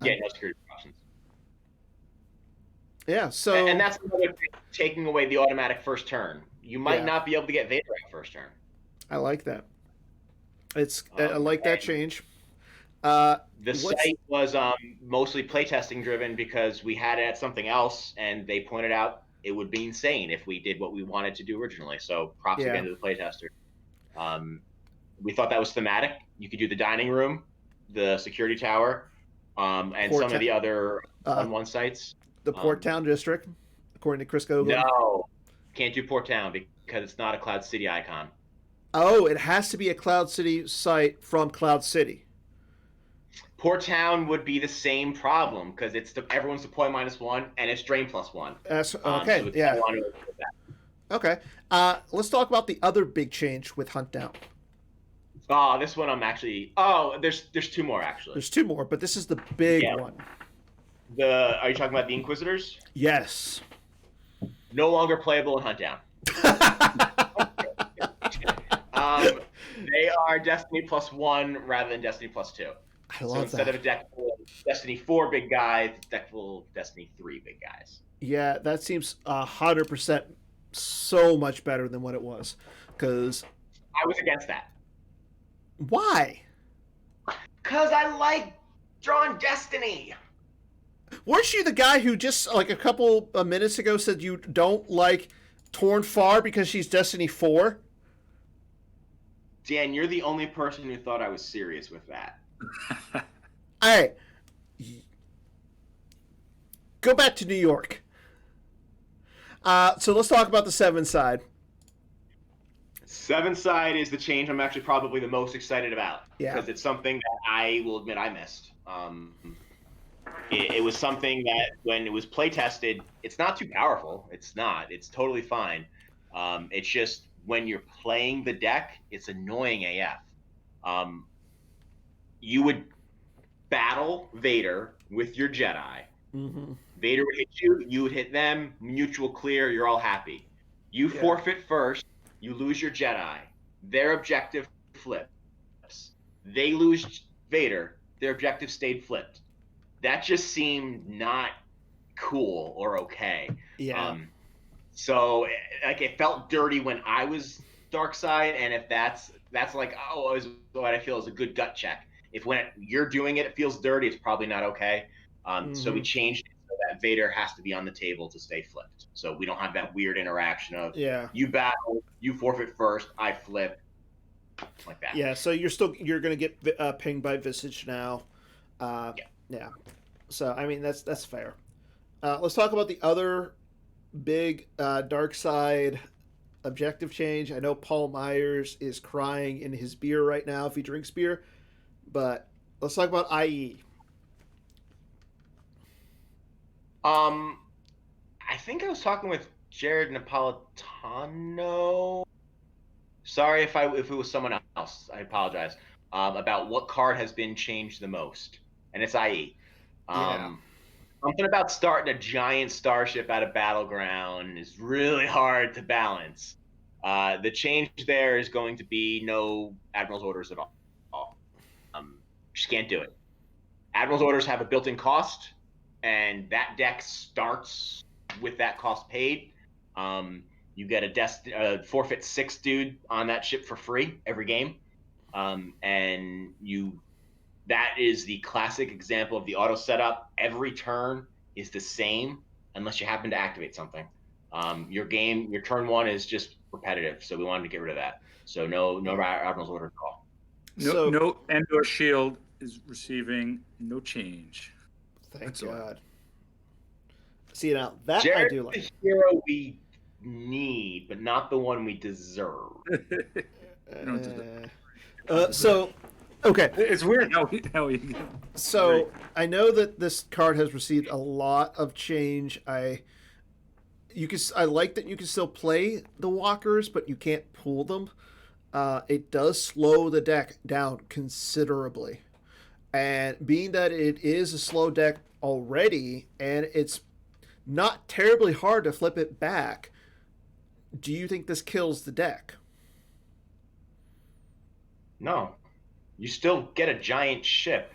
Yeah, no security precautions. Yeah. So and that's another thing, taking away the automatic first turn. You might not be able to get Vader at first turn. I like that. I like that change. The site was mostly playtesting driven because we had it at something else, and they pointed out it would be insane if we did what we wanted to do originally. So props again to the playtester. We thought that was thematic. You could do the dining room, the security tower, and some of the other one sites. The Port Town District, according to Chris Gogol. No, can't do Port Town because it's not a Cloud City icon. Oh, it has to be a Cloud City site from Cloud City. Port Town would be the same problem because it's everyone's deploy -1 and it's drain +1. That's okay. So yeah. Okay. Let's talk about the other big change with Hunt Down. Oh, this one I'm actually. Oh, there's 2 more actually. There's 2 more, but this is the big one. Are you talking about the Inquisitors? Yes. No longer playable in Hunt Down. They are Destiny +1 rather than Destiny +2. I love so instead of a deck full of Destiny 4 big guys, it's a deck full of Destiny 3 big guys. Yeah, that seems 100% so much better than what it was. Because I was against that. Why? Because I like drawing Destiny. Weren't you the guy who just like a couple of minutes ago said you don't like torn far because she's Destiny 4? Dan, you're the only person who thought I was serious with that. All right. Go back to New York. So let's talk about the 7 side. 7 side is the change I'm actually probably the most excited about. Yeah. Because it's something that I will admit I missed. It was something that when it was play tested, it's not too powerful. It's not. It's totally fine. It's just when you're playing the deck, it's annoying AF. You would battle Vader with your Jedi. Mm-hmm. Vader would hit you, you would hit them, mutual clear, you're all happy. You forfeit first, you lose your Jedi. Their objective flips. They lose Vader, their objective stayed flipped. That just seemed not cool or okay. Yeah. So like it felt dirty when I was dark side, and if that's like, oh, is what I feel is a good gut check. If when you're doing it, it feels dirty, it's probably not okay. So we changed it so that Vader has to be on the table to stay flipped. So we don't have that weird interaction of you battle, you forfeit first, I flip, like that. Yeah. So you're gonna get pinged by Visage now. Yeah. So I mean that's fair. Let's talk about the other big dark side objective change. I know Paul Myers is crying in his beer right now if he drinks beer, but let's talk about IE. I think I was talking with Jared Napolitano. Sorry if it was someone else. I apologize. About what card has been changed the most, and it's IE. Something about starting a giant starship at a battleground is really hard to balance. The change there is going to be no Admiral's Orders at all. Just can't do it. Admiral's Orders have a built-in cost, and that deck starts with that cost paid. You get a forfeit 6 dude on that ship for free every game, and that is the classic example of the auto setup. Every turn is the same unless you happen to activate something. Your turn 1 is just repetitive, so we wanted to get rid of that. So no Admiral's Order at all. No Endor Shield is receiving no change. Thank God. See, now that Jared's I do like. The hero we need, but not the one we deserve. So, okay. It's weird how he So I know that this card has received a lot of change. I like that you can still play the walkers, but you can't pull them. It does slow the deck down considerably. And being that it is a slow deck already, and it's not terribly hard to flip it back, do you think this kills the deck? No. You still get a giant ship.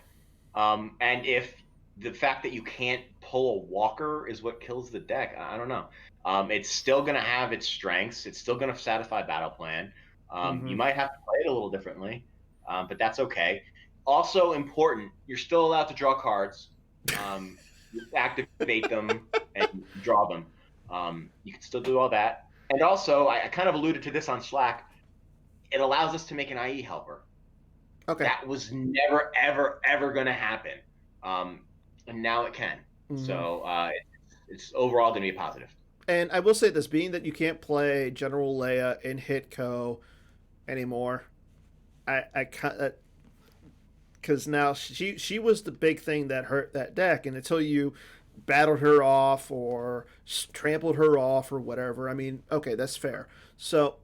And if the fact that you can't pull a walker is what kills the deck, I don't know. It's still going to have its strengths. It's still going to satisfy battle plan. You might have to play it a little differently, but that's okay. Also important, you're still allowed to draw cards. You activate them and draw them. You can still do all that. And also, I kind of alluded to this on Slack. It allows us to make an IE helper. Okay. That was never, ever, ever going to happen. And now it can. So it's overall going to be a positive. And I will say this, being that you can't play General Leia in Hitco anymore, because now she was the big thing that hurt that deck, and until you battled her off or trampled her off or whatever, I mean, okay, that's fair. So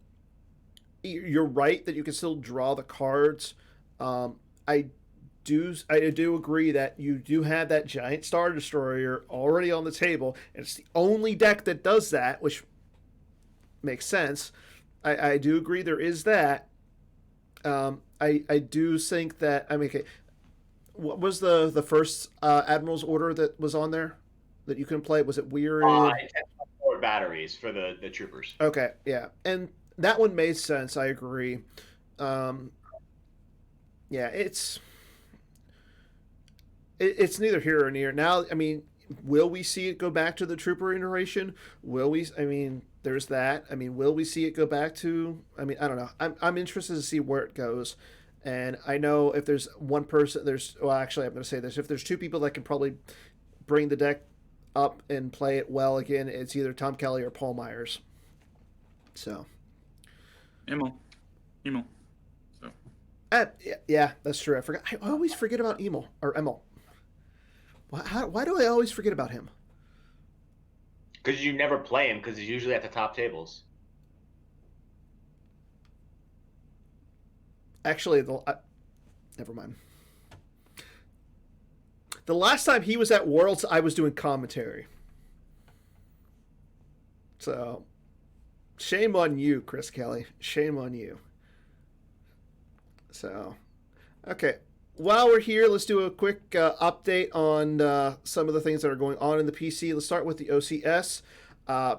you're right that you can still draw the cards. I do agree that you do have that giant Star Destroyer already on the table, and it's the only deck that does that, which makes sense. I do agree there is that. I do think that, I mean, okay, what was the first Admiral's Order that was on there that you can play? Was it weird? Forward batteries for the troopers. Okay, yeah, and that one made sense. I agree. Yeah, it's neither here or near. Now, I mean, will we see it go back to the trooper iteration? Will we? I mean, there's that. I mean, will we see it go back to? I mean, I don't know. I'm interested to see where it goes. And I know if there's one person, well, actually, I'm going to say this. If there's two people that can probably bring the deck up and play it well again, it's either Tom Kelly or Paul Myers. So. Emo. So. Yeah, that's true. I always forget about Emil. Why do I always forget about him? Because you never play him, because he's usually at the top tables. Actually, never mind. The last time he was at Worlds, I was doing commentary. So, shame on you, Chris Kelly. Shame on you. So, okay. While we're here, let's do a quick update on some of the things that are going on in the PC. Let's start with the OCS.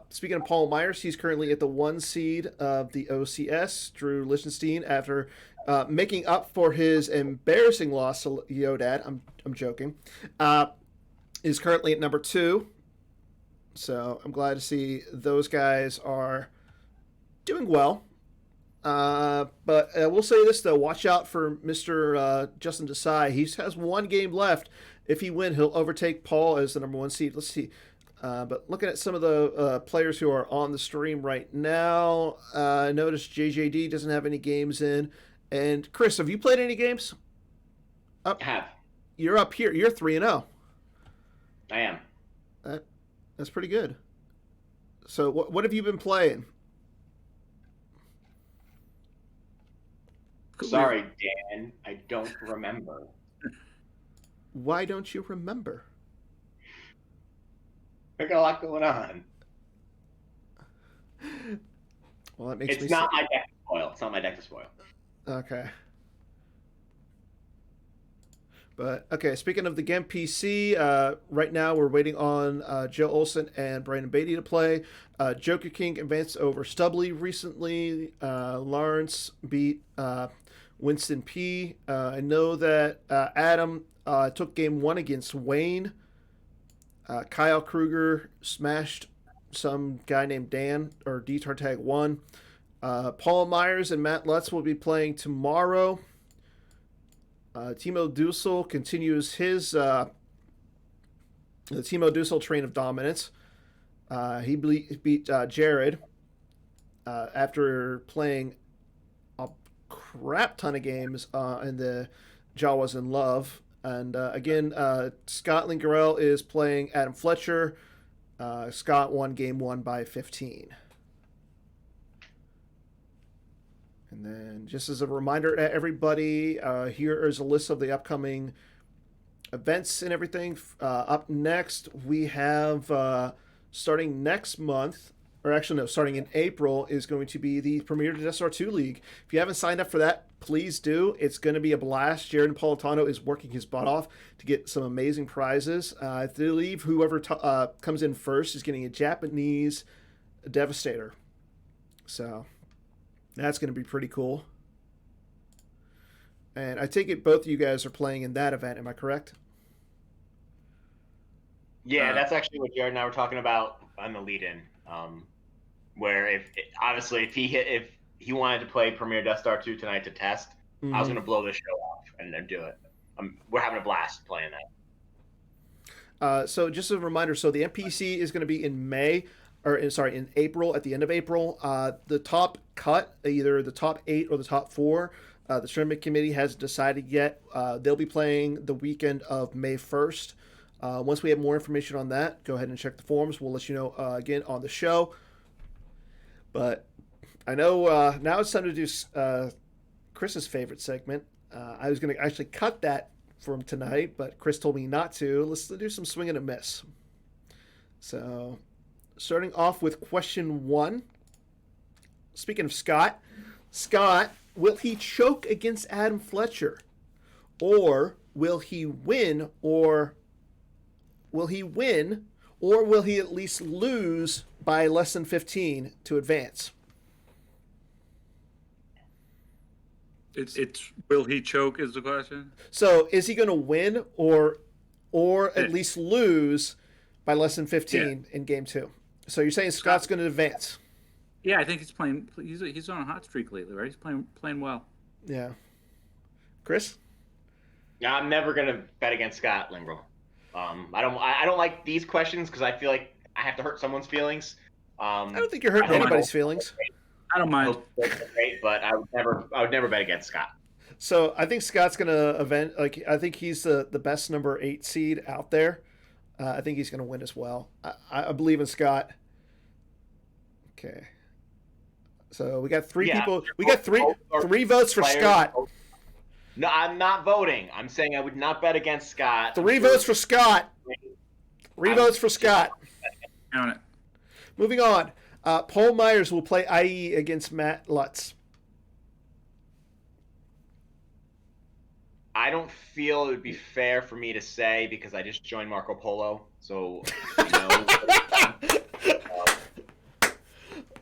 Speaking of Paul Myers, he's currently at the 1 seed of the OCS. Drew Lichtenstein, after making up for his embarrassing loss to Yodad, I'm joking, is currently at number 2. So I'm glad to see those guys are doing well. But we'll say this, though. Watch out for Mr. Justin Desai. He has 1 game left. If he wins, he'll overtake Paul as the number 1 seed. Let's see. But looking at some of the players who are on the stream right now, I noticed JJD doesn't have any games in. And Chris, have you played any games? I have. You're up here. You're 3-0. I am. That's pretty good. So what have you been playing? Sorry, Dan. I don't remember. Why don't you remember? I got a lot going on. Well, that makes It's not my deck to spoil. It's not my deck to spoil. Okay. But, okay, speaking of the GEM PC, right now we're waiting on Joe Olsen and Brandon Beatty to play. Joker King advanced over Stubbly recently. Lawrence beat Winston P. I know that Adam took game 1 against Wayne. Kyle Kruger smashed some guy named Dan, or DTartag 1. Paul Myers and Matt Lutz will be playing tomorrow. Timo Dussel continues his the Timo Dussel train of dominance. He beat Jared after playing a crap ton of games in the Jawas in Love. And again, Scott Lingarell is playing Adam Fletcher. Scott won game 1 by 15. And then just as a reminder to everybody, here is a list of the upcoming events and everything. Up next, we have, starting next month, or actually no, starting in April, is going to be the Premier SR2 League. If you haven't signed up for that, please do. It's going to be a blast. Jared Napolitano is working his butt off to get some amazing prizes. I believe whoever comes in first is getting a Japanese Devastator. So that's going to be pretty cool. And I take it both of you guys are playing in that event. Am I correct? Yeah, that's actually what Jared and I were talking about on the lead-in. Where if he wanted to play Premier Death Star 2 tonight to test, I was going to blow the show off and then do it. We're having a blast playing that. So just a reminder, so the MPC is going to be in in April, at the end of April. The top cut, either the top 8 or the top 4, the tournament committee hasn't decided yet. They'll be playing the weekend of May 1st. Once we have more information on that, go ahead and check the forums. We'll let you know again on the show. But I know now it's time to do Chris's favorite segment. I was going to actually cut that from tonight, but Chris told me not to. Let's do some swing and a miss. So, starting off with question 1. Speaking of Scott, will he choke against Adam Fletcher? Or will he win, or will he at least lose by less than 15 to advance? It's will he choke is the question. So is he going to win or at least lose by less than 15 in game 2. So you're saying Scott's going to advance? Yeah, I think he's playing. He's on a hot streak lately, right? He's playing well. Yeah. Chris? Yeah, I'm never gonna bet against Scott Lindgren. I don't like these questions because I feel like I have to hurt someone's feelings. I don't think you're hurting anybody's feelings. I don't mind. Great, but I would never bet against Scott. So I think Scott's gonna I think he's the best number 8 seed out there. I think he's gonna win as well. I believe in Scott. Okay. So we got 3 people. We got three votes for Scott. No, I'm not voting. I'm saying I would not bet against Scott. 3 votes for Scott. 3 votes for Scott. Count it. Moving on. Paul Myers will play IE against Matt Lutz. I don't feel it would be fair for me to say because I just joined Marco Polo. So,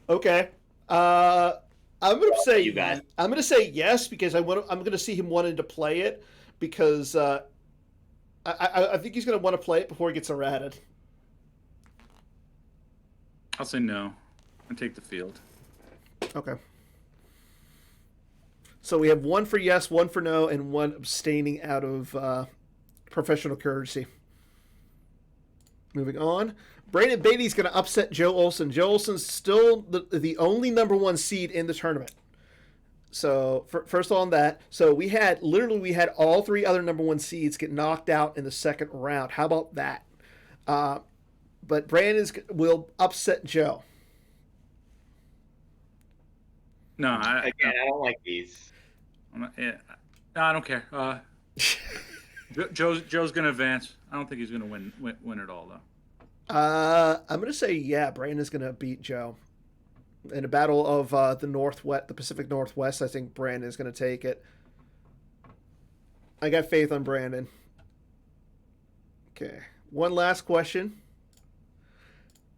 Okay. I'm gonna say you guys. I'm gonna say yes because I'm gonna see him wanting to play it because I think he's gonna want to play it before he gets errated. I'll say no and take the field. Okay. So we have 1 for yes, 1 for no, and 1 abstaining out of professional courtesy. Moving on. Brandon Beatty's going to upset Joe Olson. Joe Olson's still the only number 1 seed in the tournament. So first on that. So we had all 3 other number 1 seeds get knocked out in the second round. How about that? But Brandon will upset Joe. No, I don't like these. No, I don't care. Joe's going to advance. I don't think he's going to win it all, though. I'm going to say, yeah, Brandon's going to beat Joe. In a battle of the Pacific Northwest, I think Brandon's going to take it. I got faith on Brandon. Okay. One last question.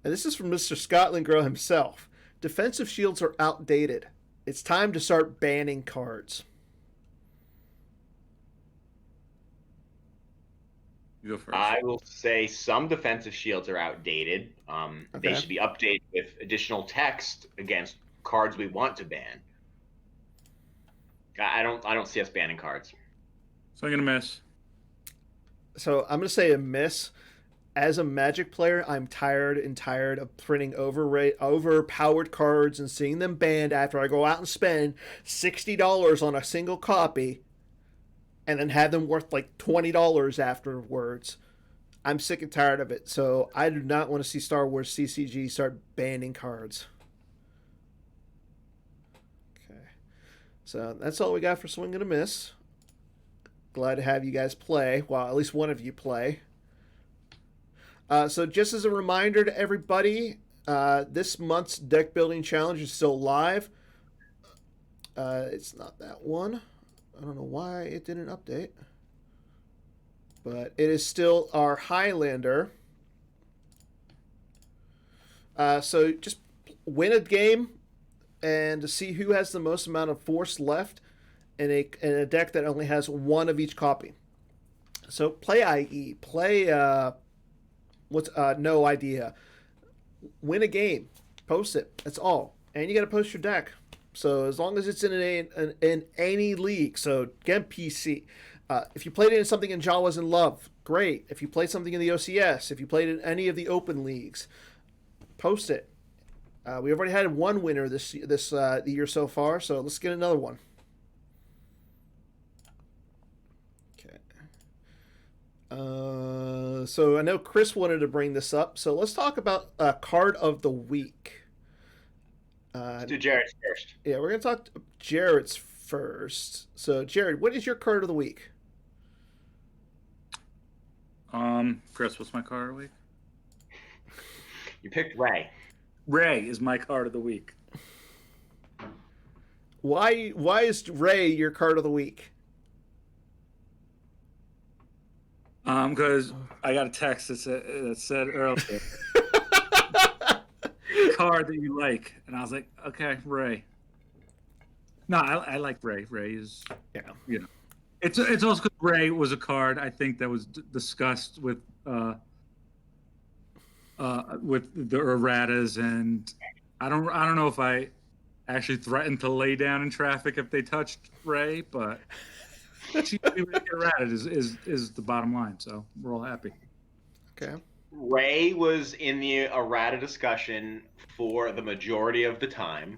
And this is from Mr. Scotland Grow himself. Defensive shields are outdated. It's time to start banning cards. You go first. I will say some defensive shields are outdated. They should be updated with additional text against cards we want to ban. I don't see us banning cards. So I'm gonna miss. So I'm gonna say a miss. As a Magic player, I'm tired of printing overpowered cards and seeing them banned after I go out and spend $60 on a single copy and then have them worth like $20 afterwards. I'm sick and tired of it. So I do not want to see Star Wars CCG start banning cards. Okay. So that's all we got for Swing and a Miss. Glad to have you guys play. Well, at least one of you play. So just as a reminder to everybody, this month's deck building challenge is still live. It's not that one. I don't know why it didn't update. But it is still our Highlander. So just win a game and to see who has the most amount of force left in a deck that only has 1 of each copy. So play IE. Play... no idea. Win a game. Post it. That's all. And you got to post your deck. So as long as it's in any league. So get PC. If you played it in something in Jawas in Love, great. If you played something in the OCS, if you played in any of the open leagues, post it. We've already had 1 winner this year so far. So let's get another one. So I know Chris wanted to bring this up, so let's talk about card of the week. Let's do Jared's first. Yeah, we're going to talk Jared's first. So Jared, what is your card of the week? Chris, what's my card of the week? You picked Ray. Ray is my card of the week. Why is Ray your card of the week? Because I got a text that said earlier, card that you like, and I was like, okay, Ray. No, I like Ray. Ray is, it's also because Ray was a card I think that was discussed with with the erratas, and I don't know if I actually threatened to lay down in traffic if they touched Ray, but she really get errated is the bottom line. So we're all happy. Okay. Ray was in the errata discussion for the majority of the time.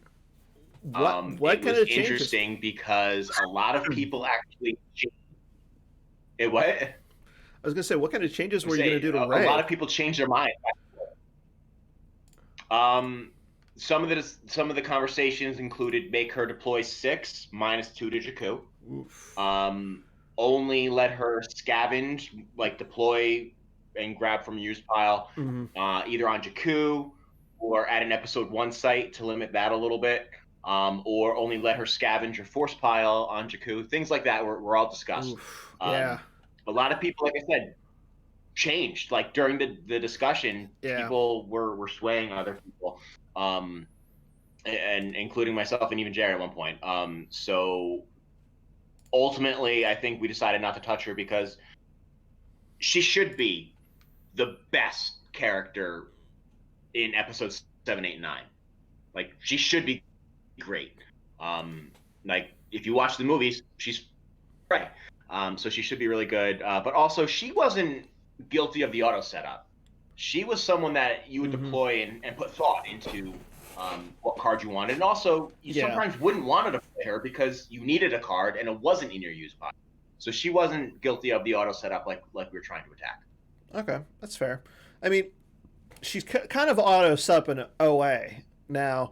What it kind was of changes? interesting because a lot of people actually. It what? I was gonna say, what kind of changes were you gonna do to Ray? A lot of people changed their mind. Some of the conversations included make her deploy 6 -2 to Jakku. Oof. Only let her scavenge, like deploy and grab from used pile, either on Jakku or at an episode 1 site to limit that a little bit, or only let her scavenge or force pile on Jakku. Things like that were all discussed. Oof. Yeah. A lot of people, like I said, changed. Like during the discussion, people were swaying other people, and including myself and even Jerry at one point. So ultimately, I think we decided not to touch her because she should be the best character in episodes 7, 8, and 9. Like she should be great. Like if you watch the movies, she's right. So she should be really good. But also, she wasn't guilty of the auto setup. She was someone that you would deploy and put thought into what card you wanted. And also, you sometimes wouldn't want to deploy her because you needed a card and it wasn't in your use pile. So she wasn't guilty of the auto setup like we were trying to attack. Okay, that's fair. I mean, she's kind of auto sup in OA. Now,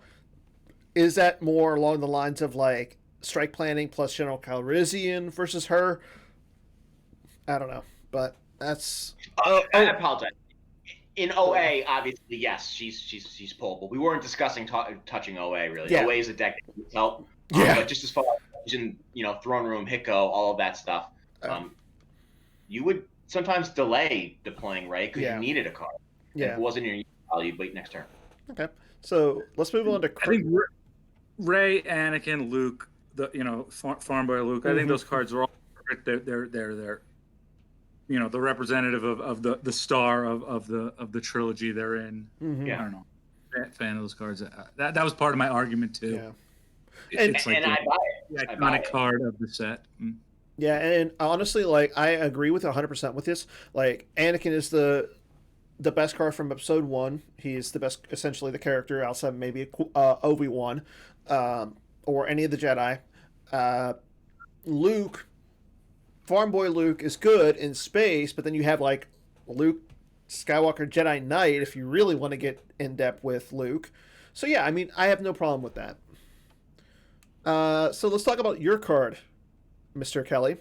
is that more along the lines of like strike planning plus General Calrissian versus her? I don't know, but that's. I apologize. In OA, obviously, yes, she's pulled, but we weren't discussing touching OA really. Yeah. OA is a deck that needs help. But just as far as in throne room, Hiko, all of that stuff, you would sometimes delay deploying Ray because you needed a card. Yeah. And if it wasn't in your pile, you'd wait next turn. Okay, so let's move on to. I think Ray, Anakin, Luke, Farm Boy Luke. I think those cards are all perfect. They're the representative of the star of the trilogy they're in. Yeah. I don't know. Fan of those cards. That was part of my argument too. Yeah. It's like and I buy the iconic card of the set. Yeah, and honestly, like I agree with 100% with this. Like Anakin is the best card from episode 1. He's the best, essentially the character outside maybe Obi-Wan, or any of the Jedi. Luke, Farm Boy Luke is good in space, but then you have like Luke Skywalker Jedi Knight if you really want to get in depth with Luke. So yeah, I mean, I have no problem with that. So let's talk about your card, Mr. Kelly.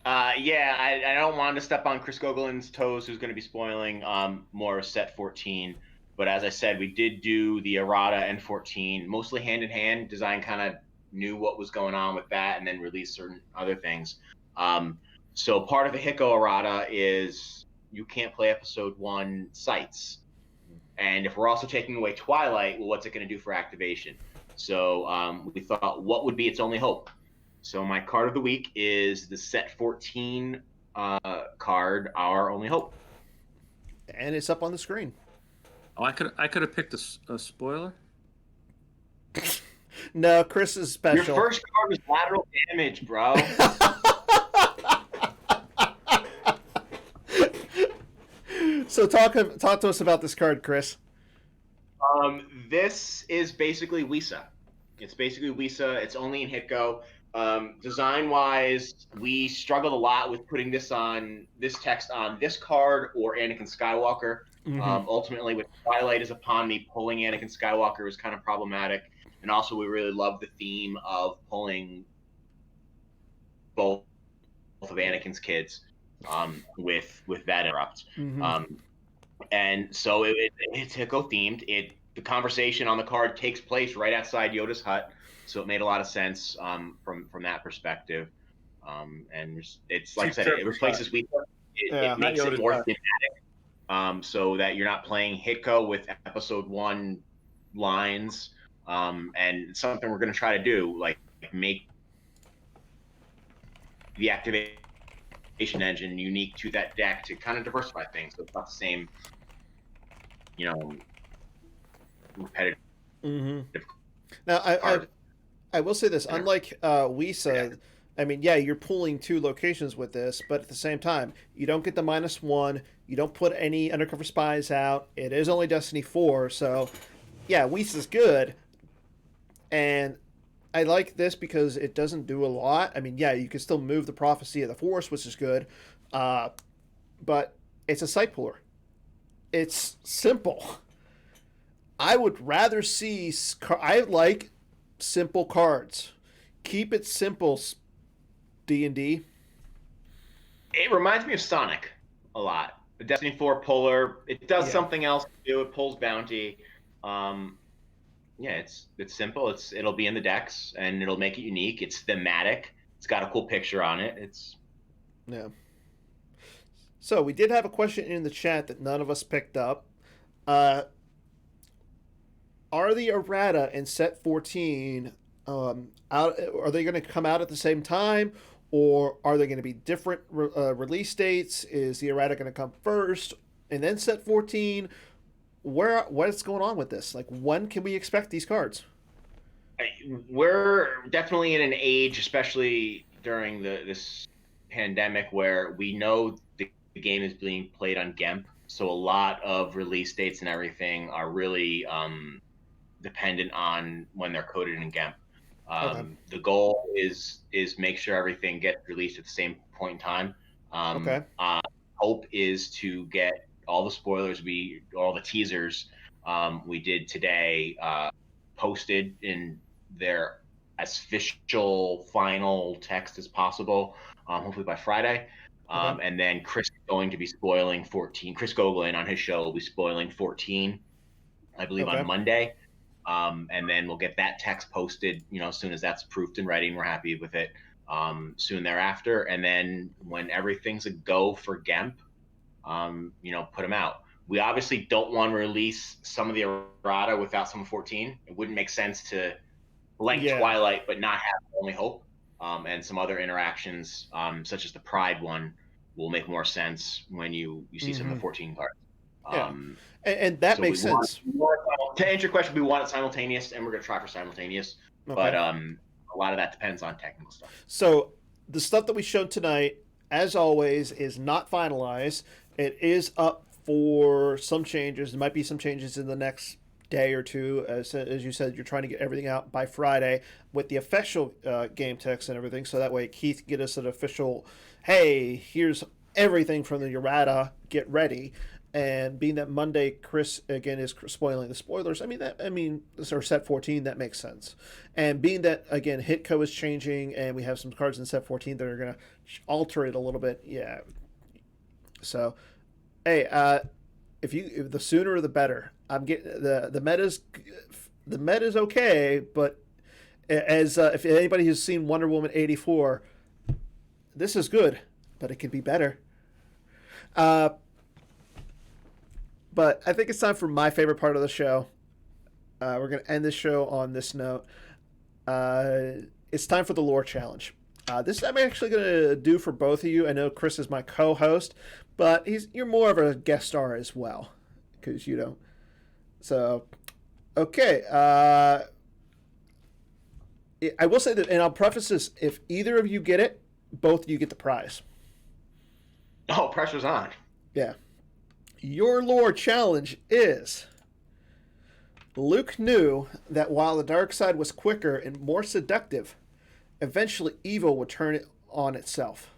I don't want to step on Chris Gogolin's toes, who's going to be spoiling more set 14. But as I said, we did do the errata and 14, mostly hand in hand. Design kind of knew what was going on with that and then released certain other things. So part of the Hiko errata is you can't play episode 1 sites. And if we're also taking away Twilight, well, what's it going to do for activation? So we thought, what would be its only hope? So my card of the week is the set 14 card, Our Only Hope. And it's up on the screen. Oh, I could have picked a spoiler. No, Chris is special. Your first card was lateral damage, bro. So talk to us about this card, Chris. This is basically Wisa. It's basically Wisa. It's only in Hiko. Design-wise, we struggled a lot with putting this text on this card or Anakin Skywalker. Ultimately, with Twilight is upon me, pulling Anakin Skywalker was kind of problematic. And also, we really love the theme of pulling both of Anakin's kids with that interrupt. And so it's Hiko themed. The conversation on the card takes place right outside Yoda's hut, so it made a lot of sense from that perspective. And it's like I said, it replaces Wisa. It makes it more thematic, so that you're not playing Hiko with episode 1 lines. And it's something we're going to try to do, like make the activation engine unique to that deck to kind of diversify things. So it's not the same repetitive Now, cards. I will say this. Unlike Wisa, I mean, yeah, you're pulling 2 locations with this, but at the same time, you don't get the -1. You don't put any undercover spies out. It is only Destiny 4, so yeah, Wisa's good. And I like this because it doesn't do a lot. I mean, yeah, you can still move the Prophecy of the Force, which is good, but it's a site puller. It's simple. I would rather see. I like simple cards. Keep it simple, D&D. It reminds me of Sonic a lot. The Destiny 4 puller. It does something else too. It pulls bounty. It's simple. It'll be in the decks and it'll make it unique. It's thematic. It's got a cool picture on it. Yeah. So we did have a question in the chat that none of us picked up. Are the errata in set 14 out? Are they going to come out at the same time, or are they going to be different release dates? Is the errata going to come first and then set 14? What is going on with this? Like, when can we expect these cards? We're definitely in an age, especially during this pandemic, where we know the game is being played on GEMP. So a lot of release dates and everything are really dependent on when they're coded in GEMP. The goal is make sure everything gets released at the same point in time. Hope is to get all the spoilers, all the teasers we did today posted in their as official final text as possible, hopefully by Friday. And then Chris is going to be spoiling 14. Chris Goglin on his show will be spoiling 14, I believe, on Monday. And then we'll get that text posted, as soon as that's proofed and ready and we're happy with it, soon thereafter. And then when everything's a go for GEMP, put them out. We obviously don't want to release some of the errata without some 14. It wouldn't make sense to link Twilight but not have Only Hope. And some other interactions, such as the Pride one, will make more sense when you see some of the 14 cards. And that makes sense. To answer your question, we want it simultaneous, and we're going to try for simultaneous. But a lot of that depends on technical stuff. So the stuff that we showed tonight, as always, is not finalized. It is up for some changes. There might be some changes in the next day or two. As you said, you're trying to get everything out by Friday with the official game text and everything, so that way Keith can get us an official, hey, here's everything from the errata, get ready. And being that Monday, Chris again is spoiling the spoilers. Or set 14, that makes sense. And being that again, Hitco is changing, and we have some cards in set 14 that are going to alter it a little bit. Yeah. So, hey, if the sooner the better. I'm getting the meta's okay, but as if anybody who's seen Wonder Woman 84, this is good, but it could be better. But I think it's time for my favorite part of the show. We're going to end this show on this note. It's time for the lore challenge. This I'm actually going to do for both of you. I know Chris is my co-host, but you're more of a guest star as well, because you don't. So, okay. I will say that, and I'll preface this: if either of you get it, both of you get the prize. Oh, pressure's on. Yeah. Your lore challenge is: Luke knew that while the dark side was quicker and more seductive, eventually evil would turn it on itself.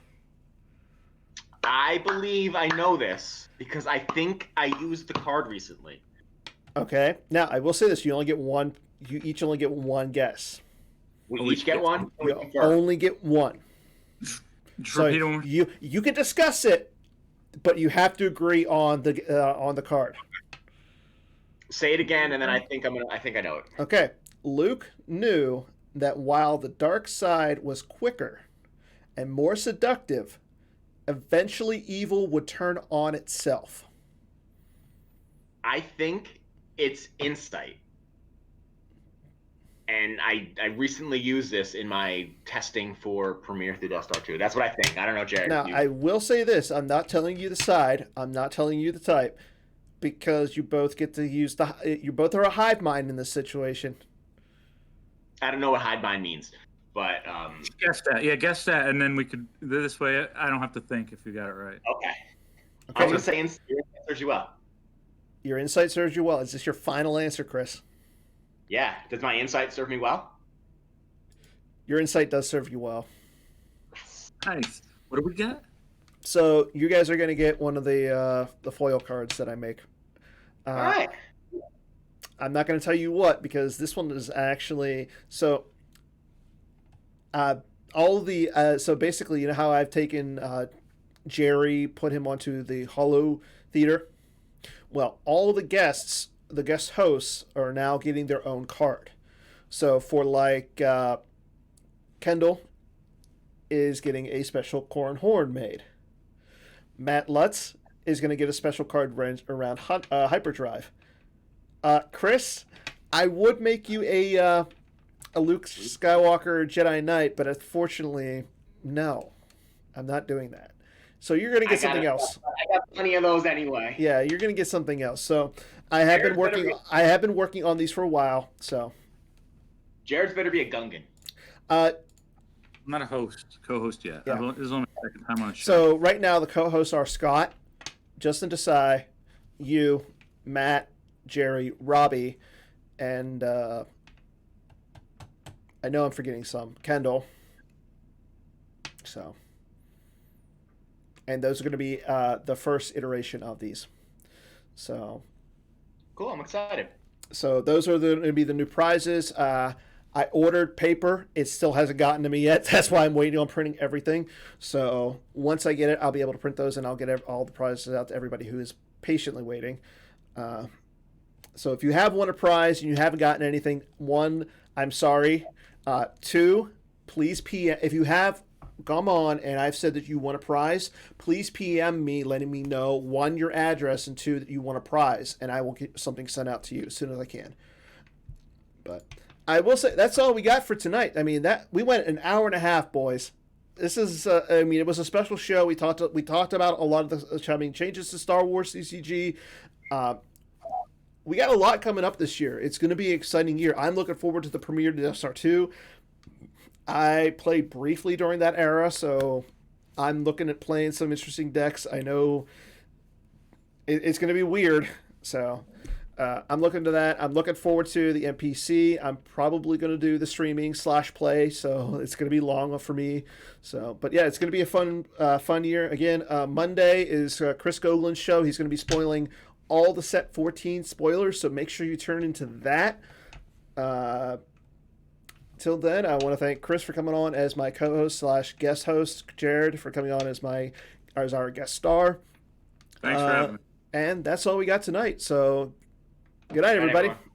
I believe I know this because I think I used the card recently. Okay. Now, I will say this. You each only get one guess. We each get one? You only get one. So you can discuss it, but you have to agree on the card. Say it again, and then I think I know it. Okay. Luke knew that while the dark side was quicker and more seductive, eventually evil would turn on itself. I think it's insight. And I recently used this in my testing for Premiere through Death Star 2. That's what I think. I don't know, Jared. Now, I will say this. I'm not telling you the side. I'm not telling you the type. because you both get to use you both are a hive mind in this situation. I don't know what hive mind means, but guess that. Yeah, guess that, and then we could this way. I don't have to think if you got it right. Okay. I'm gonna say serves you well. Your insight serves you well. Is this your final answer, Chris? Yeah. Does my insight serve me well? Your insight does serve you well. Nice. What do we get? So you guys are going to get one of the foil cards that I make. All right. I'm not going to tell you what, because this one is actually so. All the so basically, you know how I've taken Jerry, put him onto the Holotheatre. Well, all the guest hosts are now getting their own card. So for like Kendall is getting a special corn horn made. Matt Lutz is going to get a special card around hyperdrive. Chris, I would make you a Luke Skywalker Jedi Knight, but unfortunately, no, I'm not doing that. So you're going to get something else. I got plenty of those anyway. Yeah, you're going to get something else. So I have been working on these for a while. So Jared's better be a Gungan. I'm not a co-host yet. Yeah. This is only my second time on the show. So right now the co-hosts are Scott, Justin Desai, you, Matt, Jerry, Robbie, and I know I'm forgetting some. Kendall. So, and those are going to be the first iteration of these. So, cool. I'm excited. So those are going to be the new prizes. I ordered paper. It still hasn't gotten to me yet. That's why I'm waiting on printing everything. So once I get it, I'll be able to print those, and I'll get all the prizes out to everybody who is patiently waiting. So if you have won a prize and you haven't gotten anything, one, I'm sorry. Two, please PM. If you have come on and I've said that you won a prize, please PM me letting me know, one, your address, and two, that you won a prize, and I will get something sent out to you as soon as I can. But I will say that's all we got for tonight. I mean, that we went an hour and a half, boys. This is, I mean, it was a special show. We talked about a lot of the changes to Star Wars CCG. We got a lot coming up this year. It's going to be an exciting year. I'm looking forward to the premiere of Death Star 2. I played briefly during that era, so I'm looking at playing some interesting decks. I know it's going to be weird, so I'm looking to that. I'm looking forward to the NPC. I'm probably going to do the streaming / play, so it's going to be long for me. So, but yeah, it's going to be a fun year. Again, Monday is Chris Goglin's show. He's going to be spoiling all the Set 14 spoilers, so make sure you turn into that. Till then, I want to thank Chris for coming on as my co-host / guest host, Jared for coming on as our guest star. Thanks for having me. And that's all we got tonight. So, good night, everybody. Everyone.